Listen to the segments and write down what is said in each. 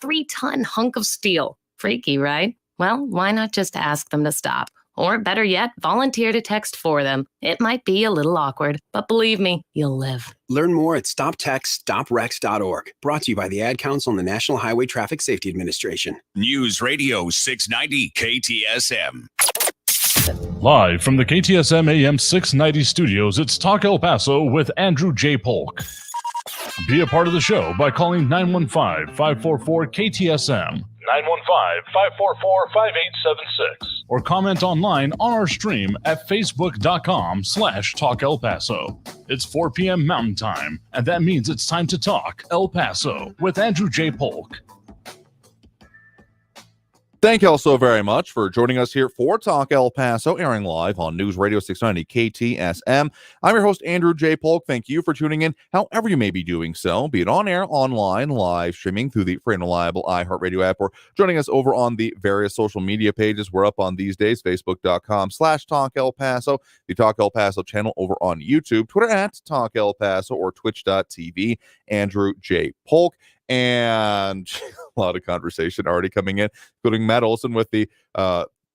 3-ton hunk of steel. Freaky, right? Well, why not just ask them to stop? Or better yet, volunteer to text for them. It might be a little awkward, but believe me, you'll live. Learn more at stoptextstoprex.org. Brought to you by the Ad Council and the National Highway Traffic Safety Administration. News Radio 690 KTSM. Live from the KTSM AM 690 studios, it's Talk El Paso with Andrew J. Polk. Be a part of the show by calling 915-544-KTSM. 915-544-5876. Or comment online on our stream at facebook.com/Talk El Paso. It's 4 p.m. Mountain Time, and that means it's time to talk El Paso with Andrew J. Polk. Thank you all so very much for joining us here for Talk El Paso, airing live on News Radio 690 KTSM. I'm your host, Andrew J. Polk. Thank you for tuning in, however you may be doing so, be it on air, online, live streaming through the free and reliable iHeartRadio app, or joining us over on the various social media pages we're up on these days, facebook.com/Talk El Paso, the Talk El Paso channel over on YouTube, Twitter at Talk El Paso, or twitch.tv, Andrew J. Polk. And a lot of conversation already coming in, including Matt Olson with the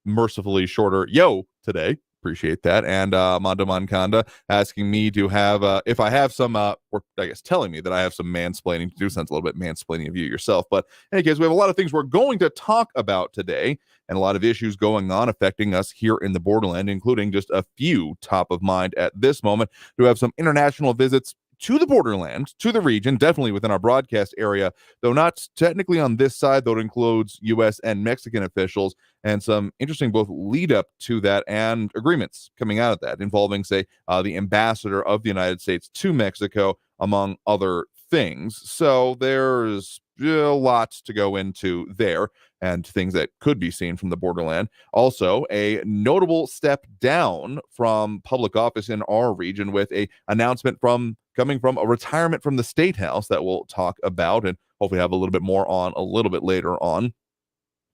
mercifully shorter yo today. Appreciate that. And Mondo Moncada asking me to have, if I have some, or I guess telling me that I have some mansplaining to do. Sounds a little bit mansplaining of you yourself. But in any case, we have a lot of things we're going to talk about today, and a lot of issues going on affecting us here in the Borderland, including just a few top of mind at this moment. We have some international visits to the Borderland, to the region, definitely within our broadcast area, though not technically on this side, though it includes U.S. and Mexican officials, and some interesting both lead up to that and agreements coming out of that involving, say, the ambassador of the United States to Mexico, among other things. So there's a lot to go into there, and things that could be seen from the Borderland. Also, a notable step down from public office in our region with a announcement coming from a retirement from the State House that we'll talk about and hopefully have a little bit more on a little bit later on.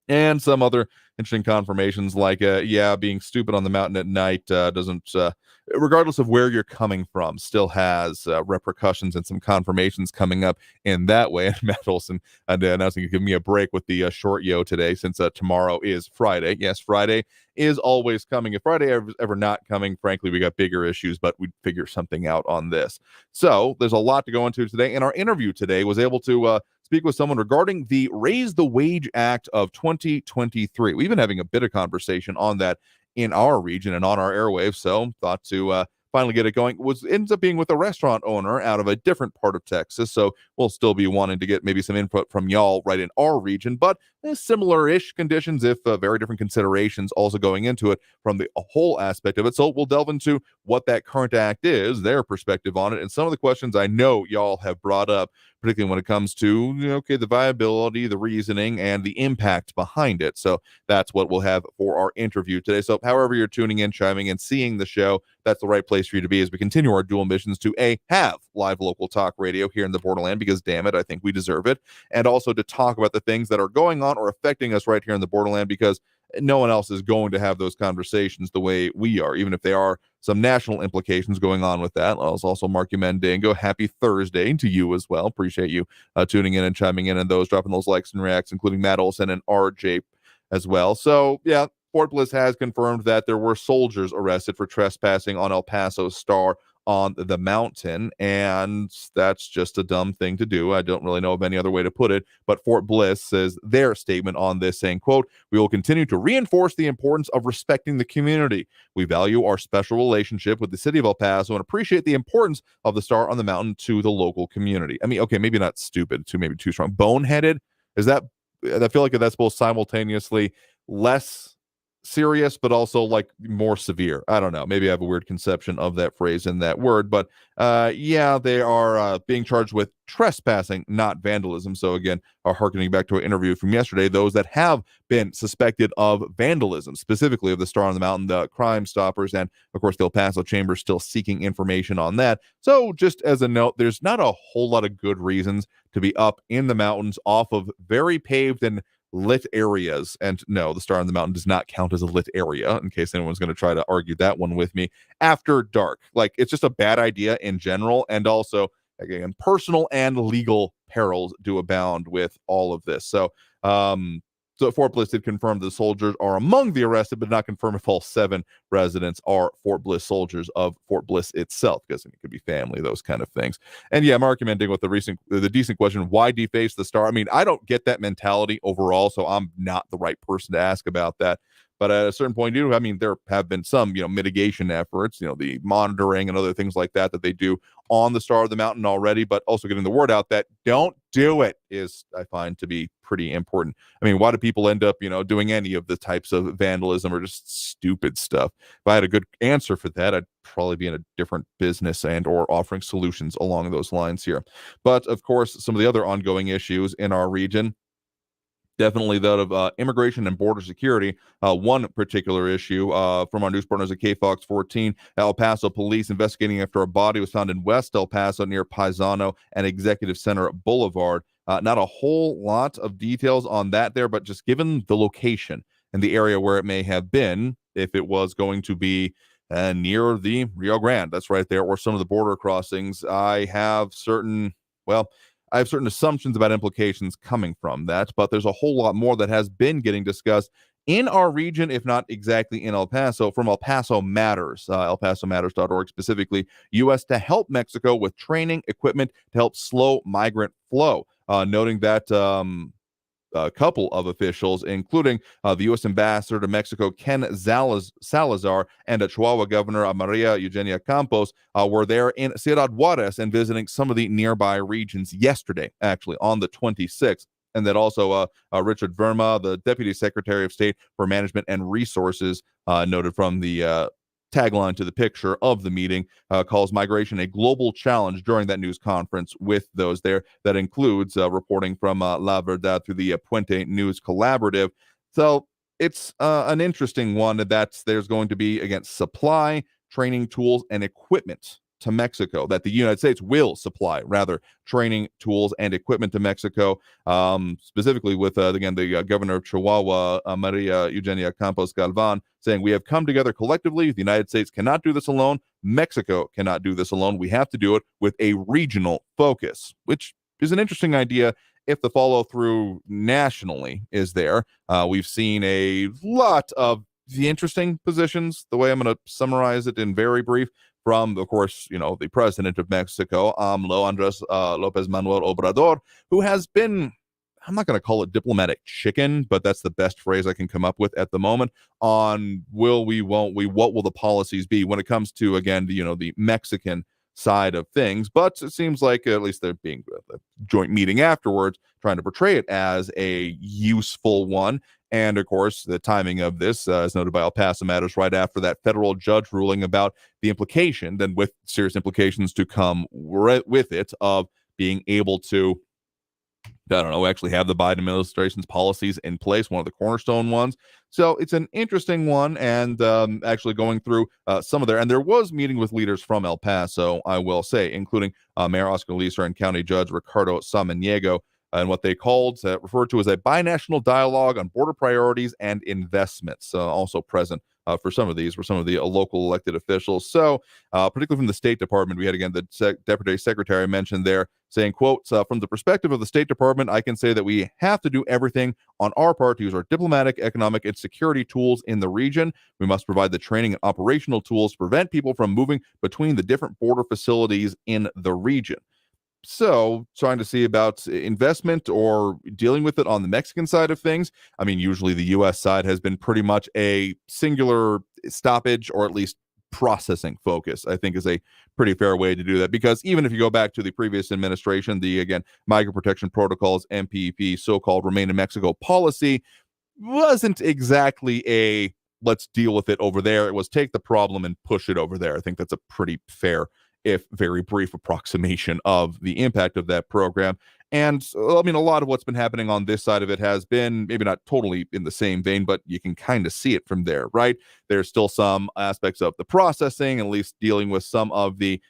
And some other interesting confirmations like, being stupid on the mountain at night doesn't, regardless of where you're coming from, still has repercussions, and some confirmations coming up in that way. And Matt Olson announcing to give me a break with the short yo today, since tomorrow is Friday. Yes, Friday is always coming. If Friday ever not coming, frankly, we got bigger issues, but we'd figure something out on this. So there's a lot to go into today. And our interview today was able to speak with someone regarding the Raise the Wage Act of 2023. We've been having a bit of conversation on that in our region and on our airwaves, so thought to finally get it going. Ends up being with a restaurant owner out of a different part of Texas, so we'll still be wanting to get maybe some input from y'all right in our region, but similar-ish conditions, if very different considerations also going into it from the whole aspect of it. So we'll delve into what that current act is, their perspective on it, and some of the questions I know y'all have brought up, particularly when it comes to, the viability, the reasoning, and the impact behind it. So that's what we'll have for our interview today. So however you're tuning in, chiming in, seeing the show, that's the right place for you to be as we continue our dual missions to have live local talk radio here in the Borderland, because damn it, I think we deserve it, and also to talk about the things that are going on or affecting us right here in the Borderland, because no one else is going to have those conversations the way we are, even if there are some national implications going on with that. I'll also mark you Mendingo. Happy Thursday to you as well. Appreciate you tuning in and chiming in, and those dropping those likes and reacts, including Matt Olson and RJ as well. So yeah, Fort Bliss has confirmed that there were soldiers arrested for trespassing on El Paso's Star on the mountain, and that's just a dumb thing to do. I don't really know of any other way to put it, but Fort Bliss says their statement on this, saying, quote, "We will continue to reinforce the importance of respecting the community. We value our special relationship with the city of El Paso and appreciate the importance of the Star on the mountain to the local community." I mean, okay, maybe not stupid, maybe too strong. Boneheaded? Is that, I feel like that's both simultaneously less serious, but also like more severe. I don't know. Maybe I have a weird conception of that phrase and that word, but they are being charged with trespassing, not vandalism. So again, harkening back to our interview from yesterday, those that have been suspected of vandalism, specifically of the Star on the Mountain, the Crime Stoppers, and of course the El Paso Chamber still seeking information on that. So just as a note, there's not a whole lot of good reasons to be up in the mountains off of very paved and lit areas. And no, the Star on the Mountain does not count as a lit area, in case anyone's going to try to argue that one with me, after dark. Like, it's just a bad idea in general. And also, again, personal and legal perils do abound with all of this. So, so Fort Bliss did confirm the soldiers are among the arrested, but not confirm if all 7 residents are Fort Bliss soldiers of Fort Bliss itself, because it could be family, those kind of things. And yeah, I'm argumenting with the decent question, why deface the star? I mean, I don't get that mentality overall, so I'm not the right person to ask about that. But at a certain point, I mean, there have been some, mitigation efforts, the monitoring and other things like that they do on the Star of the Mountain already, but also getting the word out that don't do it is, I find, to be pretty important. I mean, why do people end up, doing any of the types of vandalism or just stupid stuff? If I had a good answer for that, I'd probably be in a different business and or offering solutions along those lines here. But of course, some of the other ongoing issues in our region, definitely that of immigration and border security. One particular issue from our news partners at KFOX 14, El Paso police investigating after a body was found in West El Paso near Paisano and Executive Center Boulevard. Not a whole lot of details on that there, but just given the location and the area where it may have been, if it was going to be near the Rio Grande, that's right there, or some of the border crossings, I have certain assumptions about implications coming from that, but there's a whole lot more that has been getting discussed in our region, if not exactly in El Paso, from El Paso Matters, elpasomatters.org specifically, U.S. to help Mexico with training equipment to help slow migrant flow, noting that a couple of officials, including the U.S. ambassador to Mexico, Ken Salazar, and Chihuahua Governor Maria Eugenia Campos, were there in Ciudad Juarez and visiting some of the nearby regions yesterday, actually, on the 26th. And that also Richard Verma, the Deputy Secretary of State for Management and Resources, noted from the tagline to the picture of the meeting, calls migration a global challenge during that news conference with those there. That includes reporting from La Verdad through the Puente News Collaborative. So it's an interesting one that there's going to be, again, supply, training, tools, and equipment to Mexico, that the United States will supply, rather, training, tools, and equipment to Mexico, specifically with, again, the governor of Chihuahua, Maria Eugenia Campos Galvan, saying, we have come together collectively. The United States cannot do this alone. Mexico cannot do this alone. We have to do it with a regional focus, which is an interesting idea if the follow-through nationally is there. We've seen a lot of the interesting positions, the way I'm going to summarize it in very brief, from, of course, the president of Mexico, Andres Lopez Manuel Obrador, who has been, I'm not going to call it diplomatic chicken, but that's the best phrase I can come up with at the moment, on will we, won't we, what will the policies be when it comes to, again, the Mexican side of things. But it seems like at least they're being a joint meeting afterwards, trying to portray it as a useful one. And of course, the timing of this, as noted by El Paso Matters, right after that federal judge ruling about the implication, then with serious implications to come with it, of being able to, actually have the Biden administration's policies in place, one of the cornerstone ones. So it's an interesting one, and actually going through some of and there was meeting with leaders from El Paso, I will say, including Mayor Oscar Leeser and County Judge Ricardo Samaniego, and what they referred to as a binational dialogue on border priorities and investments, also present for some of these, were some of the local elected officials. So particularly from the State Department, we had, again, the Deputy Secretary mentioned there, saying, quote, from the perspective of the State Department, I can say that we have to do everything on our part to use our diplomatic, economic, and security tools in the region. We must provide the training and operational tools to prevent people from moving between the different border facilities in the region. So trying to see about investment or dealing with it on the Mexican side of things. I mean, usually the U.S. side has been pretty much a singular stoppage, or at least processing focus, I think is a pretty fair way to do that. Because even if you go back to the previous administration, the, again, Migrant Protection Protocols, MPP, so-called Remain in Mexico policy, wasn't exactly a let's deal with it over there. It was take the problem and push it over there. I think that's a pretty fair, if very brief, approximation of the impact of that program. And I mean, a lot of what's been happening on this side of it has been maybe not totally in the same vein, but you can kind of see it from there, right? There's still some aspects of the processing, at least dealing with some of the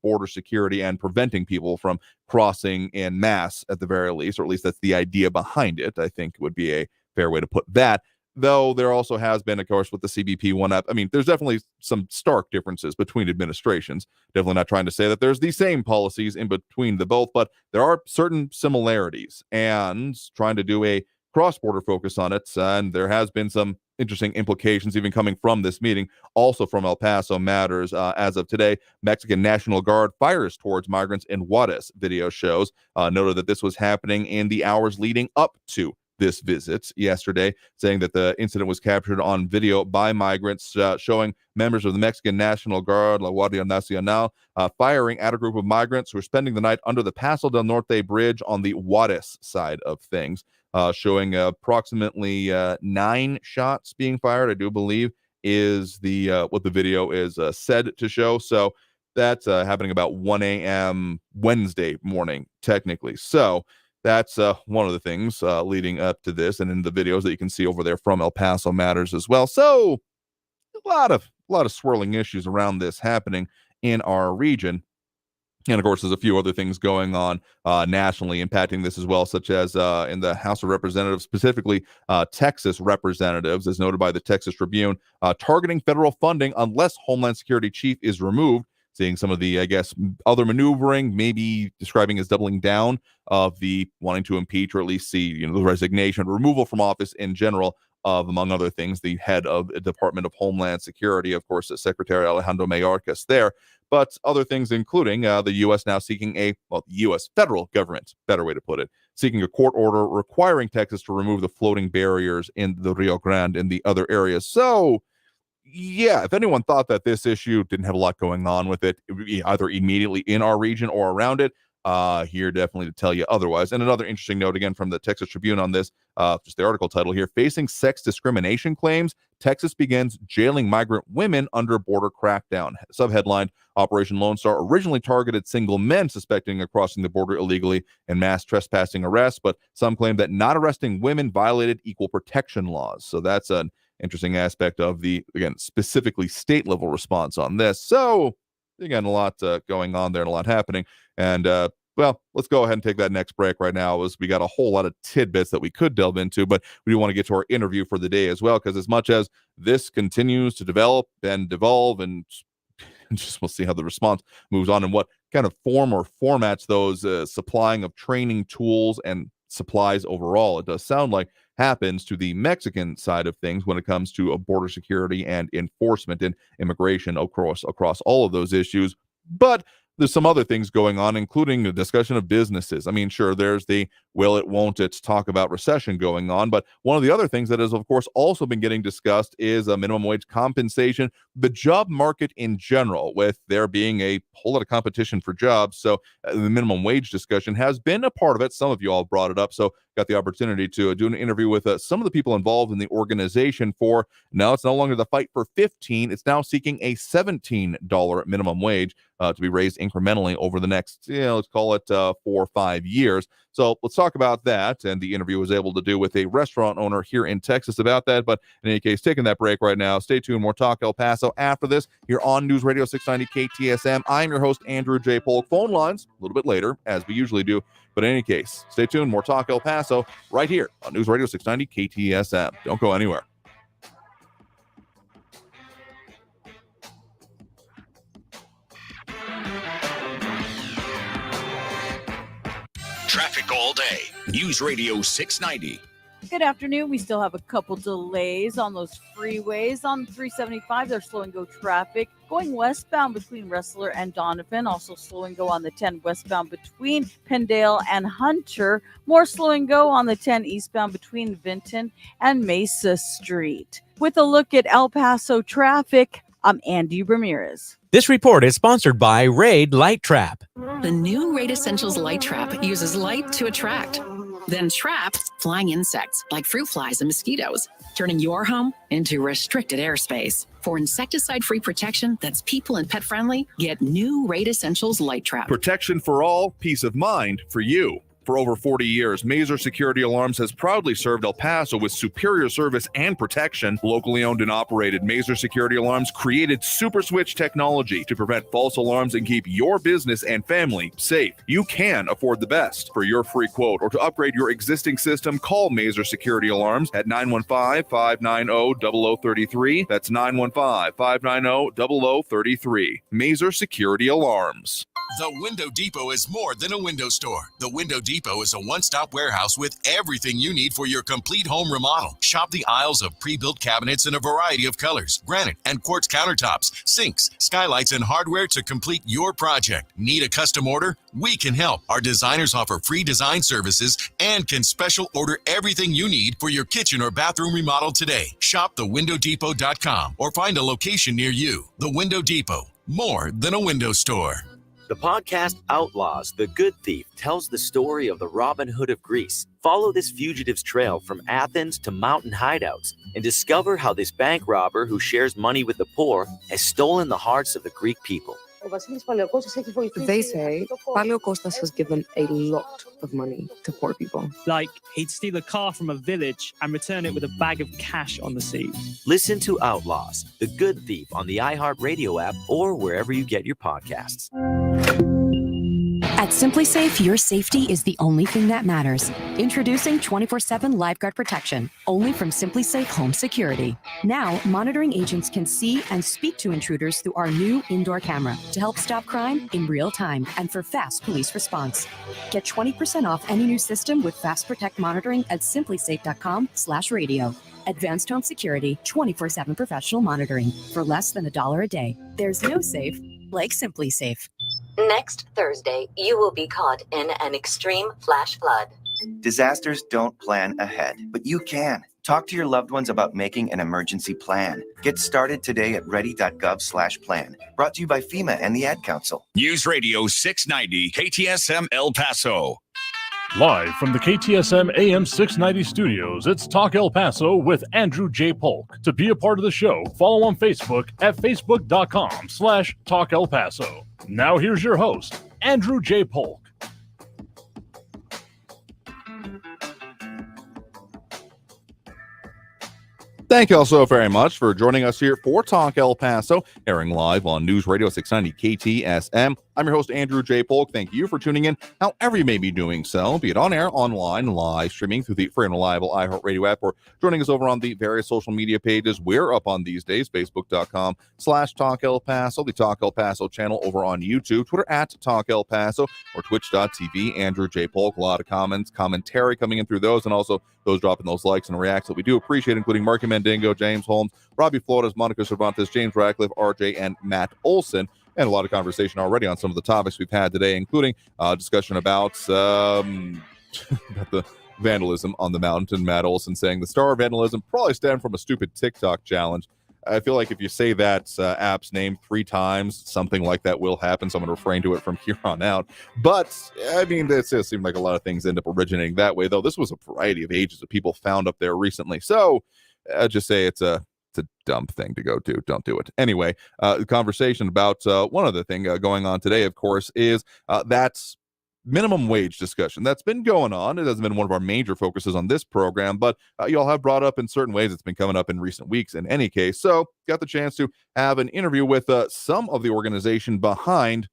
border security and preventing people from crossing en masse at the very least, or at least that's the idea behind it, I think would be a fair way to put that. though there also has been, of course, with the CBP one up. I mean, there's definitely some stark differences between administrations. Definitely not trying to say that there's the same policies in between the both, but there are certain similarities, and trying to do a cross-border focus on it. And there has been some interesting implications even coming from this meeting, also from El Paso matters. As of today, Mexican National Guard fires towards migrants in Juarez, video shows. Noted that this was happening in the hours leading up to this visit yesterday, saying that the incident was captured on video by migrants, showing members of the Mexican National Guard, La Guardia Nacional, firing at a group of migrants who were spending the night under the Paso del Norte bridge on the Juarez side of things, showing approximately 9 shots being fired, I do believe, is the what the video is said to show. So that's happening about 1 a.m. Wednesday morning, technically. So that's one of the things leading up to this, and in the videos that you can see over there from El Paso matters as well. So a lot of swirling issues around this happening in our region. And of course, there's a few other things going on nationally impacting this as well, such as in the House of Representatives, specifically Texas representatives, as noted by the Texas Tribune, targeting federal funding unless Homeland Security chief is removed. Seeing some of the, I guess, other maneuvering, maybe describing as doubling down of the wanting to impeach, or at least see, the resignation, removal from office in general of, among other things, the head of the Department of Homeland Security, of course, Secretary Alejandro Mayorkas there. But other things, including the U.S. now seeking the U.S. federal government, better way to put it, seeking a court order requiring Texas to remove the floating barriers in the Rio Grande and the other areas. So, yeah, if anyone thought that this issue didn't have a lot going on with it, either immediately in our region or around it, here definitely to tell you otherwise. And another interesting note again from the Texas Tribune on this, just the article title here: facing sex discrimination claims, Texas begins jailing migrant women under border crackdown. Subheadline: Operation Lone Star originally targeted single men suspecting of crossing the border illegally and mass trespassing arrests, but some claim that not arresting women violated equal protection laws. So that's an interesting aspect of the, again, specifically state level response on this. So again, a lot going on there and a lot happening. And well, let's go ahead and take that next break right now, as we got a whole lot of tidbits that we could delve into, but we do want to get to our interview for the day as well, because as much as this continues to develop and devolve, and just we'll see how the response moves on and what kind of form or formats those supplying of training tools and supplies overall, it does sound like, happens to the Mexican side of things when it comes to border security and enforcement and immigration across all of those issues. But there's some other things going on, including the discussion of businesses. I mean, sure, there's the will it, won't it talk about recession going on. But one of the other things that has, of course, also been getting discussed is a minimum wage compensation, the job market in general, with there being a whole lot of competition for jobs. So the minimum wage discussion has been a part of it. Some of you all brought it up. So got the opportunity to do an interview with some of the people involved in the organization for, now it's no longer the fight for $15. It's now seeking a $17 minimum wage to be raised incrementally over the next, let's call it 4 or 5 years. So let's talk about that. And the interview was able to do with a restaurant owner here in Texas about that. But in any case, taking that break right now. Stay tuned. More Talk El Paso after this here on News Radio 690 KTSM. I'm your host, Andrew J. Polk. Phone lines a little bit later, as we usually do. But in any case, stay tuned. More Talk El Paso right here on News Radio 690 KTSM. Don't go anywhere. Traffic all day. News Radio 690. Good afternoon. We still have a couple delays on those freeways. On 375, there's slow and go traffic going westbound between Wrestler and Donovan. Also slow and go on the 10 westbound between Pendale and Hunter. More slow and go on the 10 eastbound between Vinton and Mesa Street. With a look at El Paso traffic, I'm Andy Ramirez. This report is sponsored by Raid Light Trap. The new Raid Essentials Light Trap uses light to attract, then trap flying insects like fruit flies and mosquitoes, turning your home into restricted airspace. For insecticide-free protection that's people and pet-friendly, get new Raid Essentials Light Trap. Protection for all, peace of mind for you. For over 40 years, Mazer Security Alarms has proudly served El Paso with superior service and protection. Locally owned and operated, Mazer Security Alarms created Super Switch technology to prevent false alarms and keep your business and family safe. You can afford the best. For your free quote or to upgrade your existing system, call Mazer Security Alarms at 915-590-0033. That's 915-590-0033. Mazer Security Alarms. The Window Depot is more than a window store. The Window Depot is a one-stop warehouse with everything you need for your complete home remodel. Shop the aisles of pre-built cabinets in a variety of colors, granite and quartz countertops, sinks, skylights, and hardware to complete your project. Need a custom order? We can help. Our designers offer free design services and can special order everything you need for your kitchen or bathroom remodel today. Shop thewindowdepot.com or find a location near you. The Window Depot, more than a window store. The podcast Outlaws, The Good Thief tells the story of the Robin Hood of Greece. Follow this fugitive's trail from Athens to mountain hideouts and discover how this bank robber who shares money with the poor has stolen the hearts of the Greek people. They say Paleokostas has given a lot of money to poor people. Like, he'd steal a car from a village and return it with a bag of cash on the seat. Listen to Outlaws, The Good Thief on the iHeartRadio app or wherever you get your podcasts. At Simply Safe, your safety is the only thing that matters. Introducing 24/7 Lifeguard Protection, only from Simply Safe Home Security. Now, monitoring agents can see and speak to intruders through our new indoor camera to help stop crime in real time and for fast police response. Get 20% off any new system with Fast Protect monitoring at simplysafe.com/radio. Advanced home security, 24/7 professional monitoring for less than $1 a day. There's no safe like Simply Safe. Next Thursday, you will be caught in an extreme flash flood. Disasters don't plan ahead, but you can. Talk to your loved ones about making an emergency plan. Get started today at ready.gov/plan. Brought to you by FEMA and the Ad Council. News Radio 690 KTSM El Paso. Live from the KTSM AM 690 studios, it's Talk El Paso with Andrew J. Polk. To be a part of the show, follow on Facebook at facebook.com/Talk El Paso. Now here's your host, Andrew J. Polk. Thank you all so very much for joining us here for Talk El Paso, airing live on News Radio 690 KTSM. I'm your host, Andrew J. Polk. Thank you for tuning in, however you may be doing so, be it on air, online, live streaming through the free and reliable iHeartRadio app, or joining us over on the various social media pages we're up on these days, facebook.com/Talk El Paso, the Talk El Paso channel over on YouTube, Twitter at Talk El Paso, or twitch.tv, Andrew J. Polk. A lot of comments, commentary coming in through those, and also those dropping those likes and reacts that we do appreciate, including Marky Mandingo, James Holmes, Robbie Flores, Monica Cervantes, James Radcliffe, RJ, and Matt Olson. And a lot of conversation already on some of the topics we've had today, including discussion about the vandalism on the mountain. Matt Olson saying the star of vandalism probably stemmed from a stupid TikTok challenge. I feel like if you say that app's name 3 times, something like that will happen. So I'm going to refrain to it from here on out. But, I mean, it just seemed like a lot of things end up originating that way, though. This was a variety of ages that people found up there recently. So I'd just say it's a dumb thing to go do. Don't do it. Anyway, the conversation about one other thing going on today, of course, is that's minimum wage discussion that's been going on. It hasn't been one of our major focuses on this program, but y'all have brought up in certain ways. It's been coming up in recent weeks in any case. So got the chance to have an interview with some of the organization behind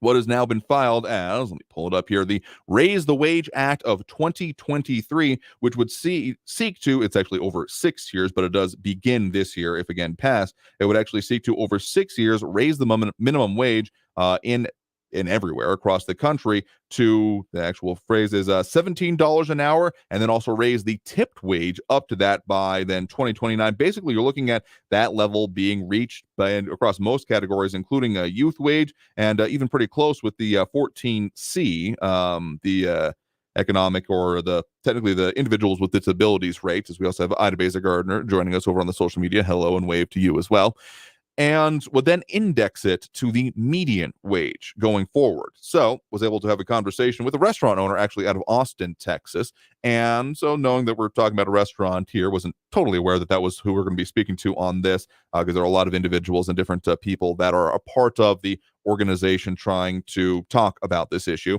what has now been filed as, let me pull it up here, the Raise the Wage Act of 2023, which would seek to, it's actually over 6 years, but it does begin this year, if again passed, it would actually seek to, over 6 years, raise the minimum wage in everywhere across the country to, the actual phrase is $17 an hour, and then also raise the tipped wage up to that by then 2029. Basically, you're looking at that level being reached by across most categories, including a youth wage, and even pretty close with the 14C, the economic, or the technically the individuals with disabilities rates, as we also have Ida Beza Gardner joining us over on the social media. Hello and wave to you as well. And would then index it to the median wage going forward. So was able to have a conversation with a restaurant owner actually out of Austin, Texas. And so knowing that we're talking about a restaurant here, wasn't totally aware that that was who we're going to be speaking to on this, because there are a lot of individuals and different people that are a part of the organization trying to talk about this issue.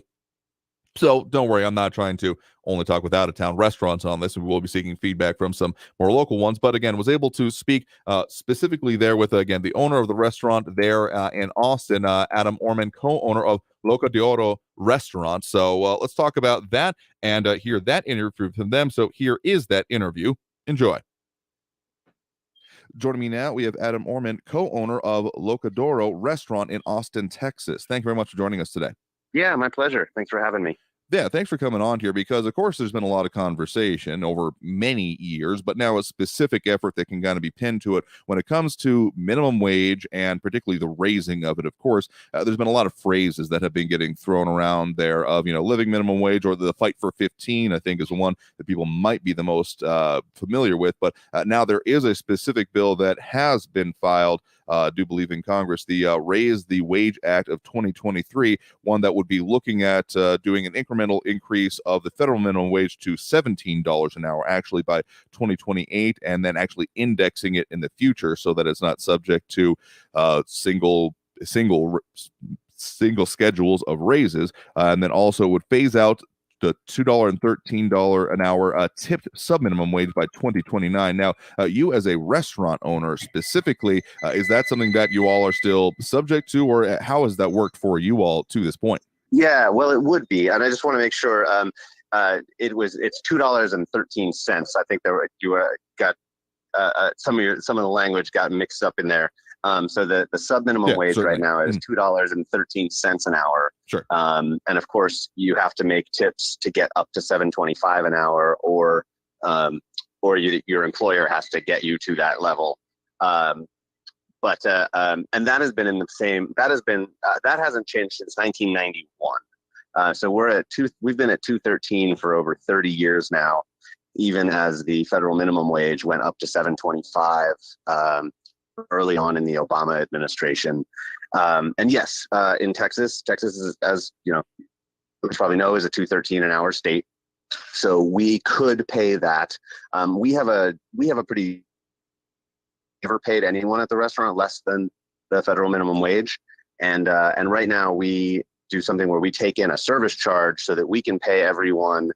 So don't worry, I'm not trying to only talk with out-of-town restaurants on this. We will be seeking feedback from some more local ones. But again, was able to speak specifically there with, again, the owner of the restaurant there in Austin, Adam Orman, co-owner of Loca de Oro restaurant. So let's talk about that and hear that interview from them. So here is that interview. Enjoy. Joining me now, we have Adam Orman, co-owner of Loca de Oro restaurant in Austin, Texas. Thank you very much for joining us today. Yeah, my pleasure. Thanks for having me. Yeah, thanks for coming on here because, of course, there's been a lot of conversation over many years, but now a specific effort that can kind of be pinned to it when it comes to minimum wage and particularly the raising of it. Of course, there's been a lot of phrases that have been getting thrown around there of, living minimum wage, or the fight for 15, I think, is one that people might be the most familiar with. But now there is a specific bill that has been filed, do believe in Congress, the Raise the Wage Act of 2023, one that would be looking at doing an incremental increase of the federal minimum wage to $17 an hour actually by 2028, and then actually indexing it in the future so that it's not subject to single schedules of raises, and then also would phase out the $2 and $13 an hour tipped subminimum wage by 2029. Now, you as a restaurant owner specifically, is that something that you all are still subject to, or how has that worked for you all to this point? Yeah, well, it would be, and I just want to make sure it's $2.13. I think you got some of the language got mixed up in there. So the sub minimum wage certainly right now is $2.13 an hour. Sure. And of course, you have to make tips to get up to $7.25 an hour, or your employer has to get you to that level. But and that has been in the same. That hasn't changed since 1991. So we've been at $2.13 for over 30 years now, even as the federal minimum wage went up to $7.25 early on in the Obama administration. And yes, in Texas is, as you probably know, is a $2.13 an hour state. So we could pay that. We have a pretty. Never paid anyone at the restaurant less than the federal minimum wage, and right now we do something where we take in a service charge so that we can pay everyone,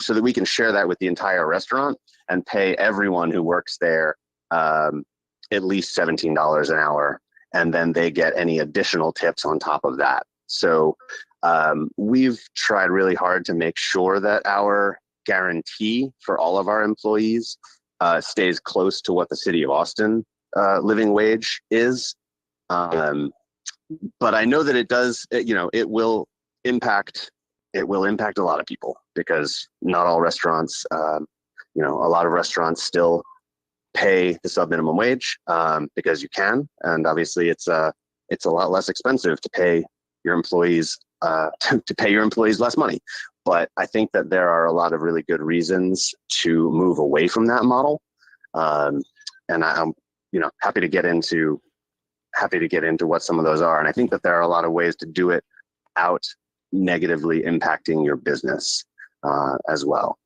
so that we can share that with the entire restaurant and pay everyone who works there at least $17 an hour, and then they get any additional tips on top of that. So we've tried really hard to make sure that our guarantee for all of our employees stays close to what the city of Austin living wage is. But I know that it does, it will impact a lot of people, because not all restaurants, a lot of restaurants still pay the sub minimum wage because you can. And obviously it's a lot less expensive to pay your employees to pay your employees less money. But I think that there are a lot of really good reasons to move away from that model. And I'm, happy to get into what some of those are. And I think that there are a lot of ways to do it without negatively impacting your business as well.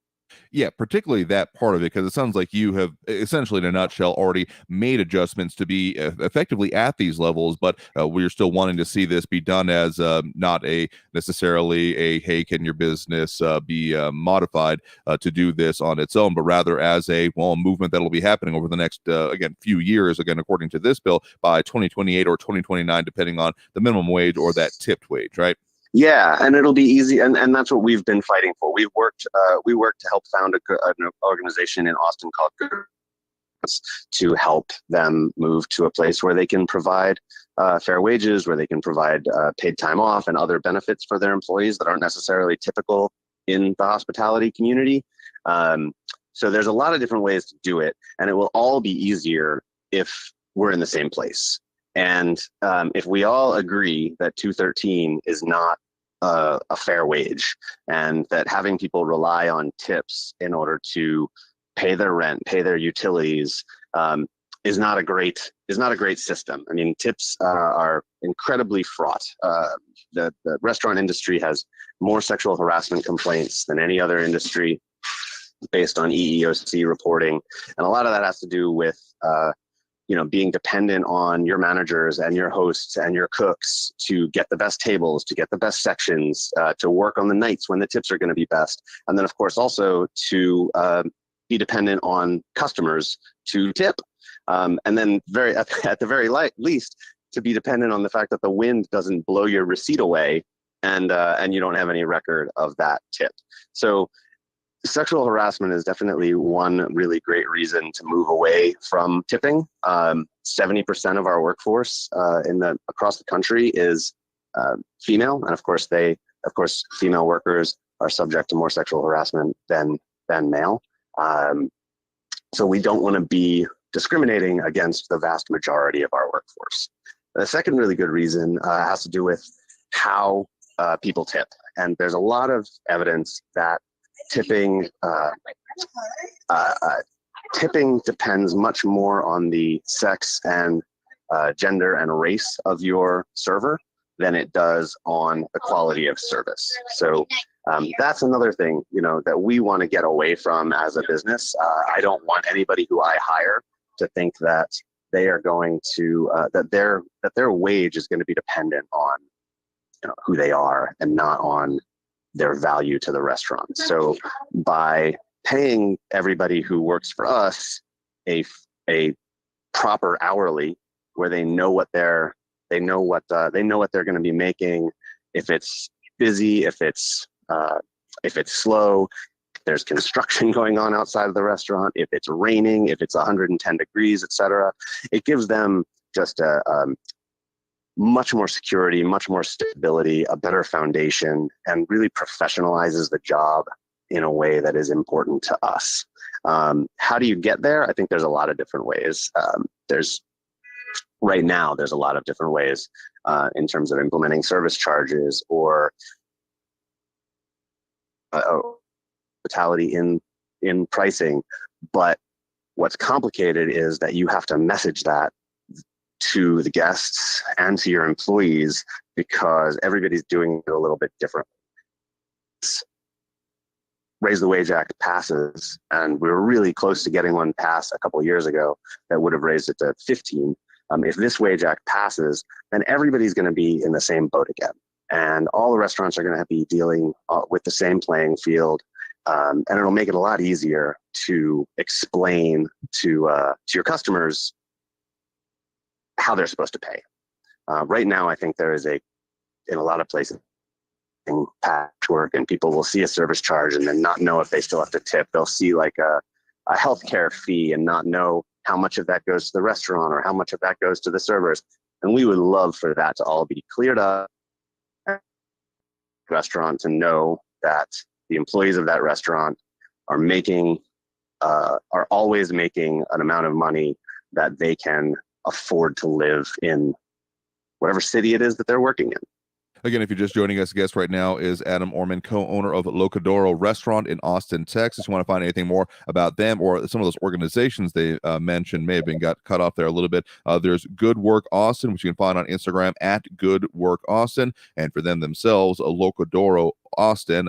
Yeah, particularly that part of it, because it sounds like you have essentially, in a nutshell, already made adjustments to be effectively at these levels, but we're still wanting to see this be done as not necessarily a, hey, can your business be modified to do this on its own, but rather as a movement that will be happening over the next, few years, according to this bill, by 2028 or 2029, depending on the minimum wage or that tipped wage, right? Yeah, and it'll be easy, and that's what we've been fighting for. We worked to help found an organization in Austin called Good to help them move to a place where they can provide fair wages, where they can provide paid time off and other benefits for their employees that aren't necessarily typical in the hospitality community. So there's a lot of different ways to do it, and it will all be easier if we're in the same place. And if we all agree that $2.13 is not a fair wage, and that having people rely on tips in order to pay their rent, pay their utilities, is not a great system. I mean, tips are incredibly fraught. The restaurant industry has more sexual harassment complaints than any other industry, based on EEOC reporting, and a lot of that has to do with being dependent on your managers and your hosts and your cooks to get the best tables, to get the best sections, to work on the nights when the tips are going to be best. And then, of course, also to be dependent on customers to tip. And then at the very least, to be dependent on the fact that the wind doesn't blow your receipt away and you don't have any record of that tip. So sexual harassment is definitely one really great reason to move away from tipping. 70% of our workforce across the country is female, and of course, female workers are subject to more sexual harassment than male. So we don't want to be discriminating against the vast majority of our workforce. The second really good reason has to do with how people tip, and there's a lot of evidence that tipping depends much more on the sex and gender and race of your server than it does on the quality of service. So that's another thing, that we want to get away from as a business. I don't want anybody who I hire to think that they are going to that their wage is going to be dependent on who they are and not on their value to the restaurant. So by paying everybody who works for us a proper hourly, where they know what they're going to be making, if it's busy, if it's slow, if there's construction going on outside of the restaurant, if it's raining, if it's 110 degrees, etc., it gives them just much more security, much more stability, a better foundation, and really professionalizes the job in a way that is important to us. How do you get there? I think there's a lot of different ways. Right now, there's a lot of different ways in terms of implementing service charges or hospitality in pricing. But what's complicated is that you have to message that to the guests and to your employees, because everybody's doing it a little bit differently. Raise the Wage Act passes, and we were really close to getting one passed a couple of years ago that would have raised it to 15. If this Wage Act passes, then everybody's going to be in the same boat again, and all the restaurants are going to be dealing with the same playing field, and it'll make it a lot easier to explain to your customers how they're supposed to pay. Right now, I think there is in a lot of places, patchwork, and people will see a service charge and then not know if they still have to tip. They'll see like a healthcare fee and not know how much of that goes to the restaurant or how much of that goes to the servers. And we would love for that to all be cleared up. Restaurant to know that the employees of that restaurant are always making an amount of money that they can afford to live in whatever city it is that they're working in. Again, if you're just joining us, guest right now is Adam Orman, co-owner of Locadoro Restaurant in Austin, Texas. You want to find anything more about them or some of those organizations they mentioned may have been got off there a little bit. There's Good Work Austin, which you can find on Instagram at Good Work Austin, and for them themselves, Locadoro Austin,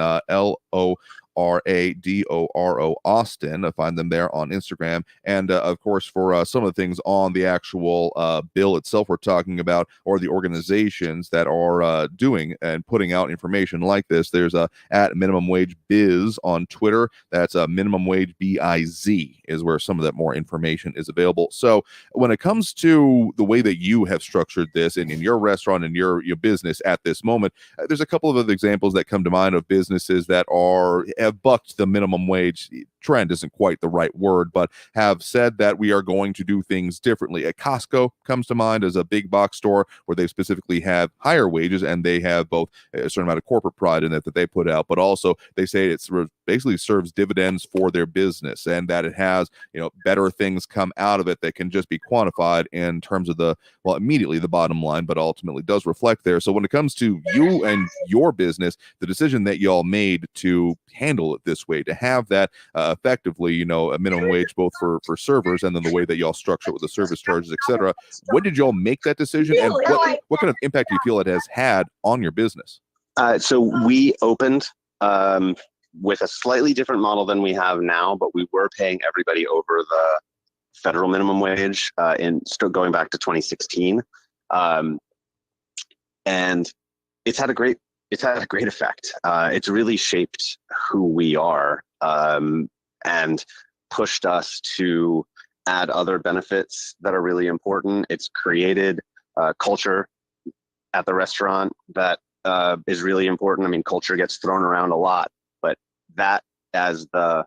LORADORO Austin. Find them there on Instagram. And of course, for some of the things on the actual bill itself we're talking about, or the organizations that are doing and putting out information like this, there's at Minimum Wage Biz on Twitter. That's Minimum Wage BIZ is where some of that more information is available. So when it comes to the way that you have structured this in your restaurant and your business at this moment, there's a couple of other examples that come to mind of businesses that have bucked the minimum wage trend, isn't quite the right word, but have said that we are going to do things differently. Costco comes to mind as a big box store where they specifically have higher wages, and they have both a certain amount of corporate pride in it that they put out, but also they say it basically serves dividends for their business, and that it has better things come out of it that can just be quantified in terms of immediately the bottom line, but ultimately does reflect there. So when it comes to you and your business, the decision that y'all made to handle it this way, to have that effectively, a minimum wage both for servers, and then the way that y'all structure it with the service charges, etc. When did y'all make that decision, and what kind of impact do you feel it has had on your business? So we opened with a slightly different model than we have now, but we were paying everybody over federal minimum wage going back to 2016, and it's had a great effect. It's really shaped who we are, and pushed us to add other benefits that are really important. It's created culture at the restaurant that is really important. I mean, culture gets thrown around a lot, but that as the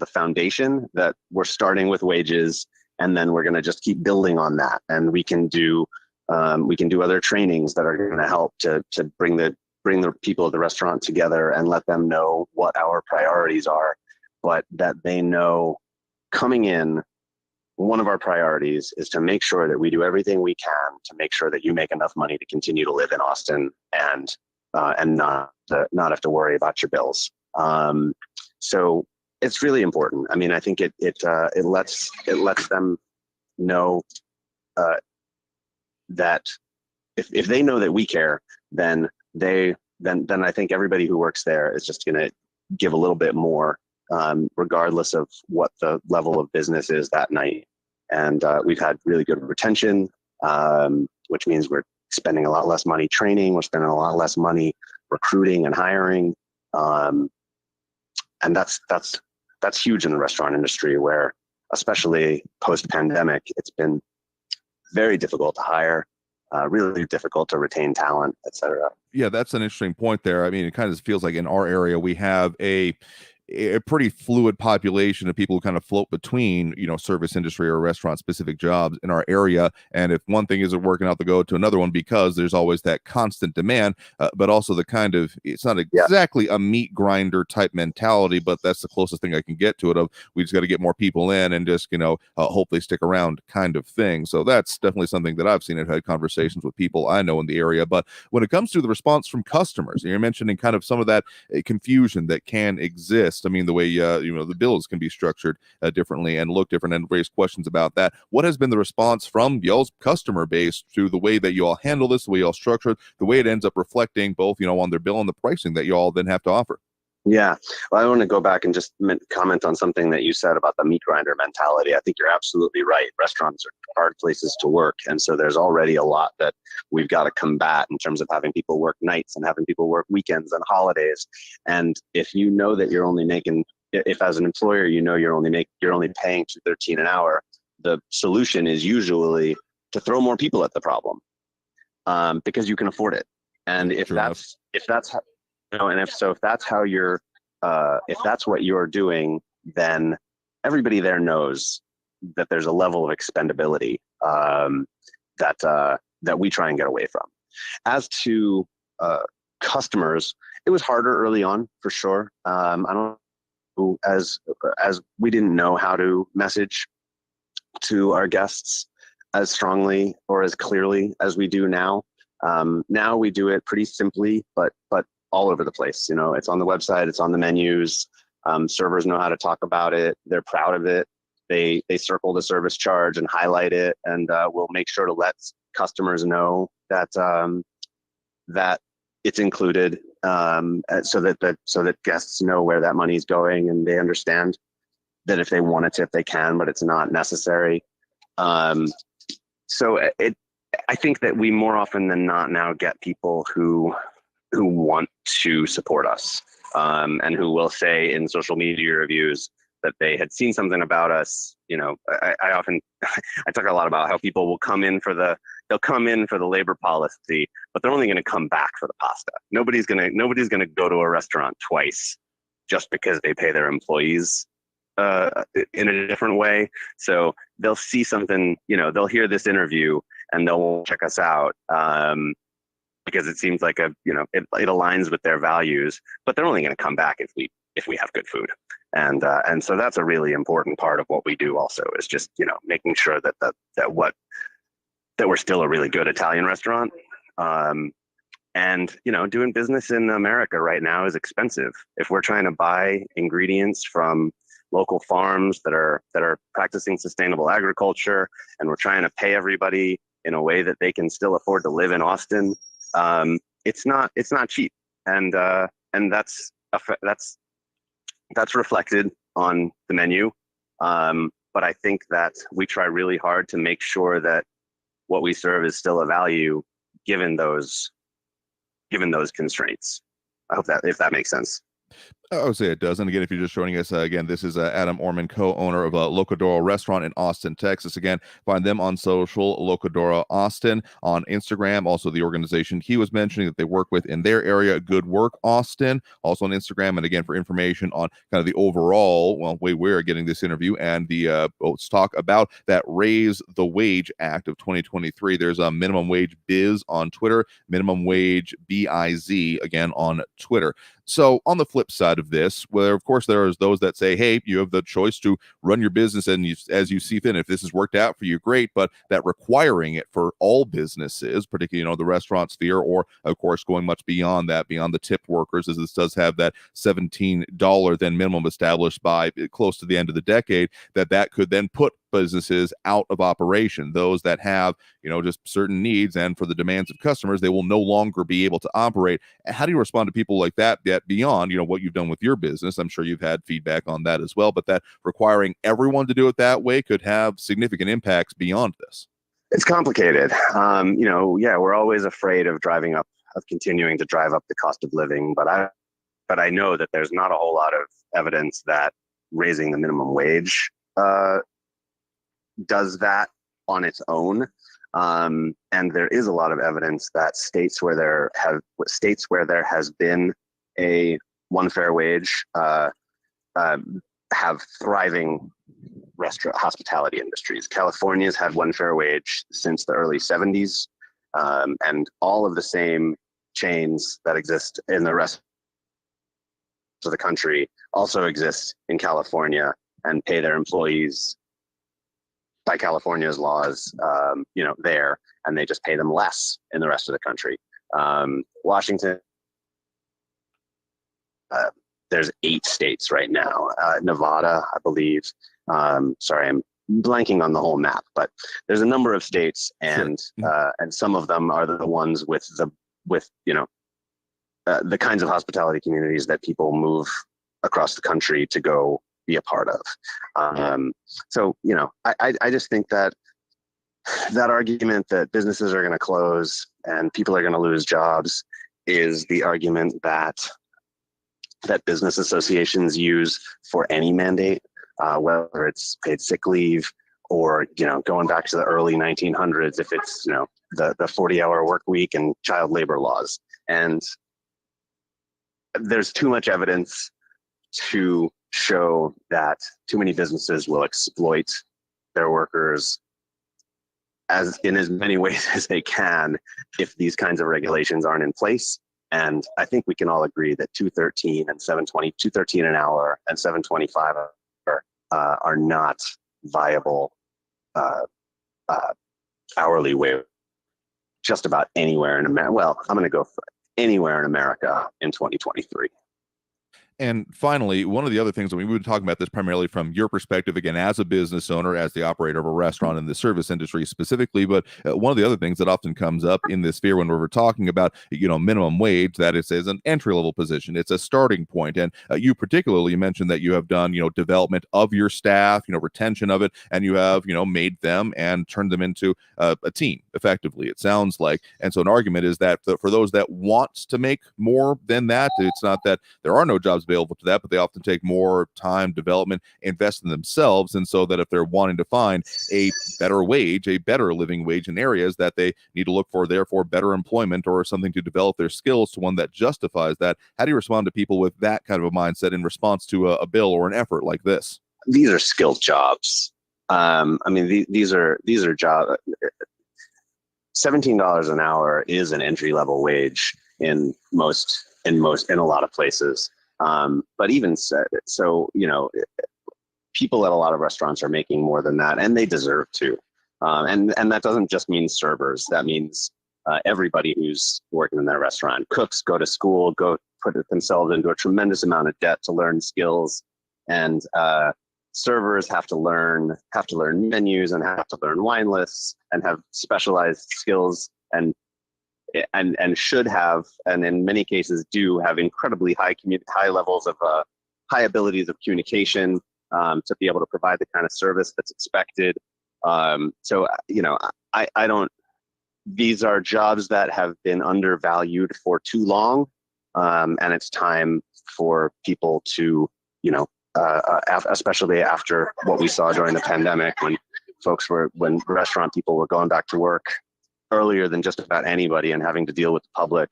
foundation, that we're starting with wages, and then we're going to just keep building on that. And we can do other trainings that are going to help to bring the people at the restaurant together and let them know what our priorities are, but that they know coming in, one of our priorities is to make sure that we do everything we can to make sure that you make enough money to continue to live in Austin and not have to worry about your bills. So it's really important. I mean, I think it lets them know that if they know that we care, then I think everybody who works there is just going to give a little bit more, regardless of what the level of business is that night. And we've had really good retention, which means we're spending a lot less money training. We're spending a lot less money recruiting and hiring. And that's huge in the restaurant industry, where especially post-pandemic, it's been very difficult to hire, really difficult to retain talent, et cetera. Yeah, that's an interesting point there. I mean, it kind of feels like in our area, we have a pretty fluid population of people who kind of float between, service industry or restaurant specific jobs in our area. And if one thing isn't working out, they go to another one, because there's always that constant demand, but also the kind of, it's not exactly a meat grinder type mentality, but that's the closest thing I can get to it, of we just got to get more people in and just, hope they stick around kind of thing. So that's definitely something that I've seen. I've had conversations with people I know in the area. But when it comes to the response from customers, you're mentioning kind of some of that confusion that can exist. I mean, the way, the bills can be structured differently and look different, and raise questions about that. What has been the response from y'all's customer base to the way that you all handle this, the way you all structure it, the way it ends up reflecting both, on their bill and the pricing that you all then have to offer? Yeah, well, I want to go back and just comment on something that you said about the meat grinder mentality. I think you're absolutely right. Restaurants are hard places to work. And so there's already a lot that we've got to combat in terms of having people work nights and having people work weekends and holidays. And if you know that you're only making, if as an employer, you're only paying $2.13 an hour, the solution is usually to throw more people at the problem, because you can afford it. And if that's how you're, if that's what you're doing, then everybody there knows that there's a level of expendability that we try and get away from. As to customers, it was harder early on for sure. I don't know, as we didn't know how to message to our guests as strongly or as clearly as we do now. Now we do it pretty simply, but all over the place. It's on the website, it's on the menus. Servers know how to talk about it. They're proud of it. They circle the service charge and highlight it, and we'll make sure to let customers know that that it's included, so that guests know where that money's going, and they understand that if they want a tip, they can, but it's not necessary. So I think that we more often than not now get people who want to support us, and who will say in social media reviews that they had seen something about us. I often I talk a lot about how people will come in for the labor policy, but they're only going to come back for the pasta. Nobody's going to go to a restaurant twice just because they pay their employees in a different way. So they'll see something, they'll hear this interview and they'll check us out, because it seems like it aligns with their values, but they're only going to come back if we have good food. And so that's a really important part of what we do also, is just, making sure that we're still a really good Italian restaurant. And, doing business in America right now is expensive. If we're trying to buy ingredients from local farms that are practicing sustainable agriculture, and we're trying to pay everybody in a way that they can still afford to live in Austin, it's not cheap. And that's reflected on the menu. But I think that we try really hard to make sure that what we serve is still a value given those constraints. I hope that if that makes sense. I would say it does. And again, if you're just joining us, again, this is Adam Orman, co-owner of Locadora Restaurant in Austin, Texas. Again, find them on social, Locadora Austin, on Instagram. Also, the organization he was mentioning that they work with in their area, Good Work Austin, also on Instagram. And again, for information on kind of the overall, way we're getting this interview and the let's talk about that Raise the Wage Act of 2023. There's a Minimum Wage Biz on Twitter, Minimum Wage BIZ, again, on Twitter. So on the flip side of this, where of course there is those that say, hey, you have the choice to run your business and as you see fit. If this has worked out for you, great. But that requiring it for all businesses, particularly, the restaurant sphere, or of course going much beyond that, beyond the tipped workers, as this does have that $17 then minimum established by close to the end of the decade, that could then put businesses out of operation. Those that have, just certain needs, and for the demands of customers, they will no longer be able to operate. How do you respond to people like that beyond, what you've done with your business? I'm sure you've had feedback on that as well, but that requiring everyone to do it that way could have significant impacts beyond this. It's complicated. We're always afraid of continuing to drive up the cost of living, but I know that there's not a whole lot of evidence that raising the minimum wage does that on its own. And there is a lot of evidence that states where there has been a one fair wage have thriving restaurant hospitality industries. California's had one fair wage since the early 70s, and all of the same chains that exist in the rest of the country also exist in California and pay their employees by California's laws, there, and they just pay them less in the rest of the country. Washington, there's 8 states right now. Nevada, I believe. Sorry, I'm blanking on the whole map, but there's a number of states, and some of them are the ones with the kinds of hospitality communities that people move across the country to go be a part of. I just think that argument that businesses are going to close and people are going to lose jobs is the argument that business associations use for any mandate, whether it's paid sick leave or, going back to the early 1900s, if it's, the 40-hour work week and child labor laws. And there's too much evidence to show that too many businesses will exploit their workers in as many ways as they can if these kinds of regulations aren't in place. And I think we can all agree that $213 an hour and $7.25 are not viable hourly wage just about anywhere in America. Well, I'm going to go for anywhere in America in 2023. And finally, one of the other things that we were talking about this primarily from your perspective, again, as a business owner, as the operator of a restaurant in the service industry specifically, but one of the other things that often comes up in this sphere when we're talking about, minimum wage, that it is an entry-level position. It's a starting point. And you particularly mentioned that you have done, development of your staff, retention of it, and you have, made them and turned them into a team effectively, it sounds like. And so an argument is that for those that want to make more than that, it's not that there are no jobs available to that, but they often take more time, development, invest in themselves. And so that if they're wanting to find a better wage, a better living wage in areas that they need to look for, therefore better employment or something to develop their skills to one that justifies that. How do you respond to people with that kind of a mindset in response to a bill or an effort like this? These are skilled jobs. These are jobs. $17 an hour is an entry-level wage in a lot of places. But even so, people at a lot of restaurants are making more than that, and they deserve to. And that doesn't just mean servers. That means everybody who's working in their restaurant. Cooks go to school, go put themselves into a tremendous amount of debt to learn skills, and servers have to learn menus and have to learn wine lists and have specialized skills and should have, and in many cases do have incredibly high levels of high abilities of communication, to be able to provide the kind of service that's expected. These are jobs that have been undervalued for too long. And it's time for people to, especially after what we saw during the pandemic, when restaurant people were going back to work earlier than just about anybody and having to deal with the public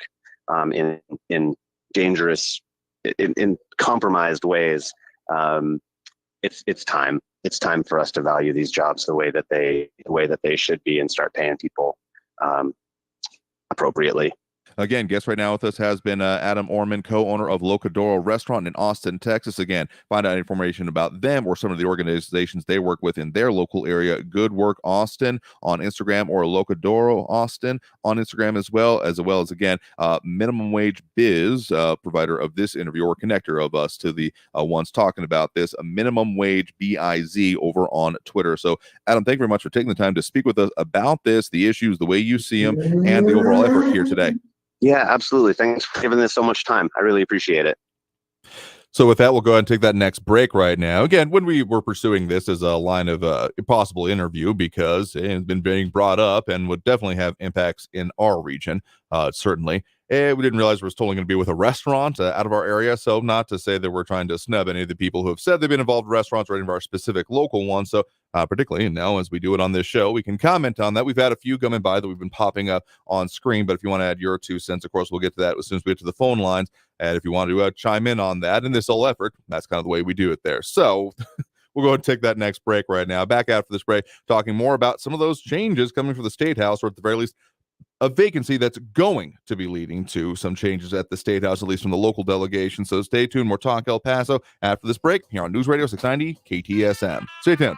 in dangerous, in compromised ways. It's time. It's time for us to value these jobs the way that they should be and start paying people appropriately. Again, guest right now with us has been Adam Orman, co-owner of Locadoro Restaurant in Austin, Texas. Again, find out information about them or some of the organizations they work with in their local area. Good Work Austin on Instagram, or Locadoro Austin on Instagram as well as again, Minimum Wage Biz, provider of this interview or connector of us to the ones talking about this, a Minimum Wage BIZ over on Twitter. So, Adam, thank you very much for taking the time to speak with us about this, the issues, the way you see them, and the overall effort here today. Yeah, absolutely. Thanks for giving this so much time. I really appreciate it. So with that, we'll go ahead and take that next break right now. Again, when we were pursuing this as a line of possible interview, because it has been being brought up and would definitely have impacts in our region, certainly. We didn't realize we were totally going to be with a restaurant out of our area. So not to say that we're trying to snub any of the people who have said they've been involved in restaurants or any of our specific local ones. So particularly now, as we do it on this show, we can comment on that. We've had a few coming by that we've been popping up on screen. But if you want to add your 2 cents, of course, we'll get to that as soon as we get to the phone lines. And if you want to chime in on that in this whole effort, that's kind of the way we do it there. So we'll go ahead and take that next break right now. Back after this break, talking more about some of those changes coming from the State House, or at the very least, a vacancy that's going to be leading to some changes at the State House, at least from the local delegation. So stay tuned. More Talk El Paso after this break here on News Radio 690 KTSM. Stay tuned.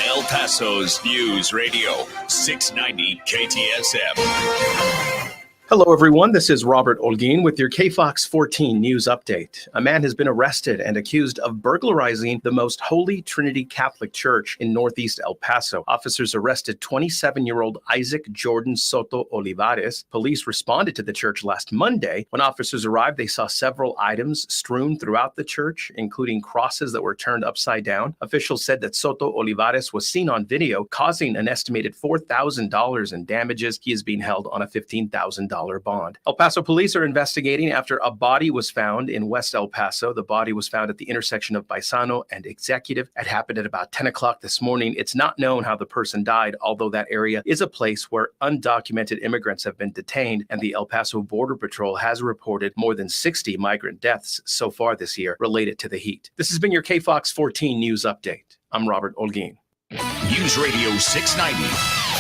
El Paso's News Radio 690 KTSM. Hello, everyone. This is Robert Olguin with your KFOX 14 news update. A man has been arrested and accused of burglarizing the Most Holy Trinity Catholic Church in Northeast El Paso. Officers arrested 27-year-old Isaac Jordan Soto Olivares. Police responded to the church last Monday. When officers arrived, they saw several items strewn throughout the church, including crosses that were turned upside down. Officials said that Soto Olivares was seen on video causing an estimated $4,000 in damages. He is being held on a $15,000 bond. El Paso police are investigating after a body was found in West El Paso. The body was found at the intersection of Paisano and Executive. It happened at about 10 o'clock this morning. It's not known how the person died, although that area is a place where undocumented immigrants have been detained, and the El Paso Border Patrol has reported more than 60 migrant deaths so far this year related to the heat. This has been your KFOX 14 news update. I'm Robert Olguin. News Radio 690.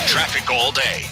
Traffic all day.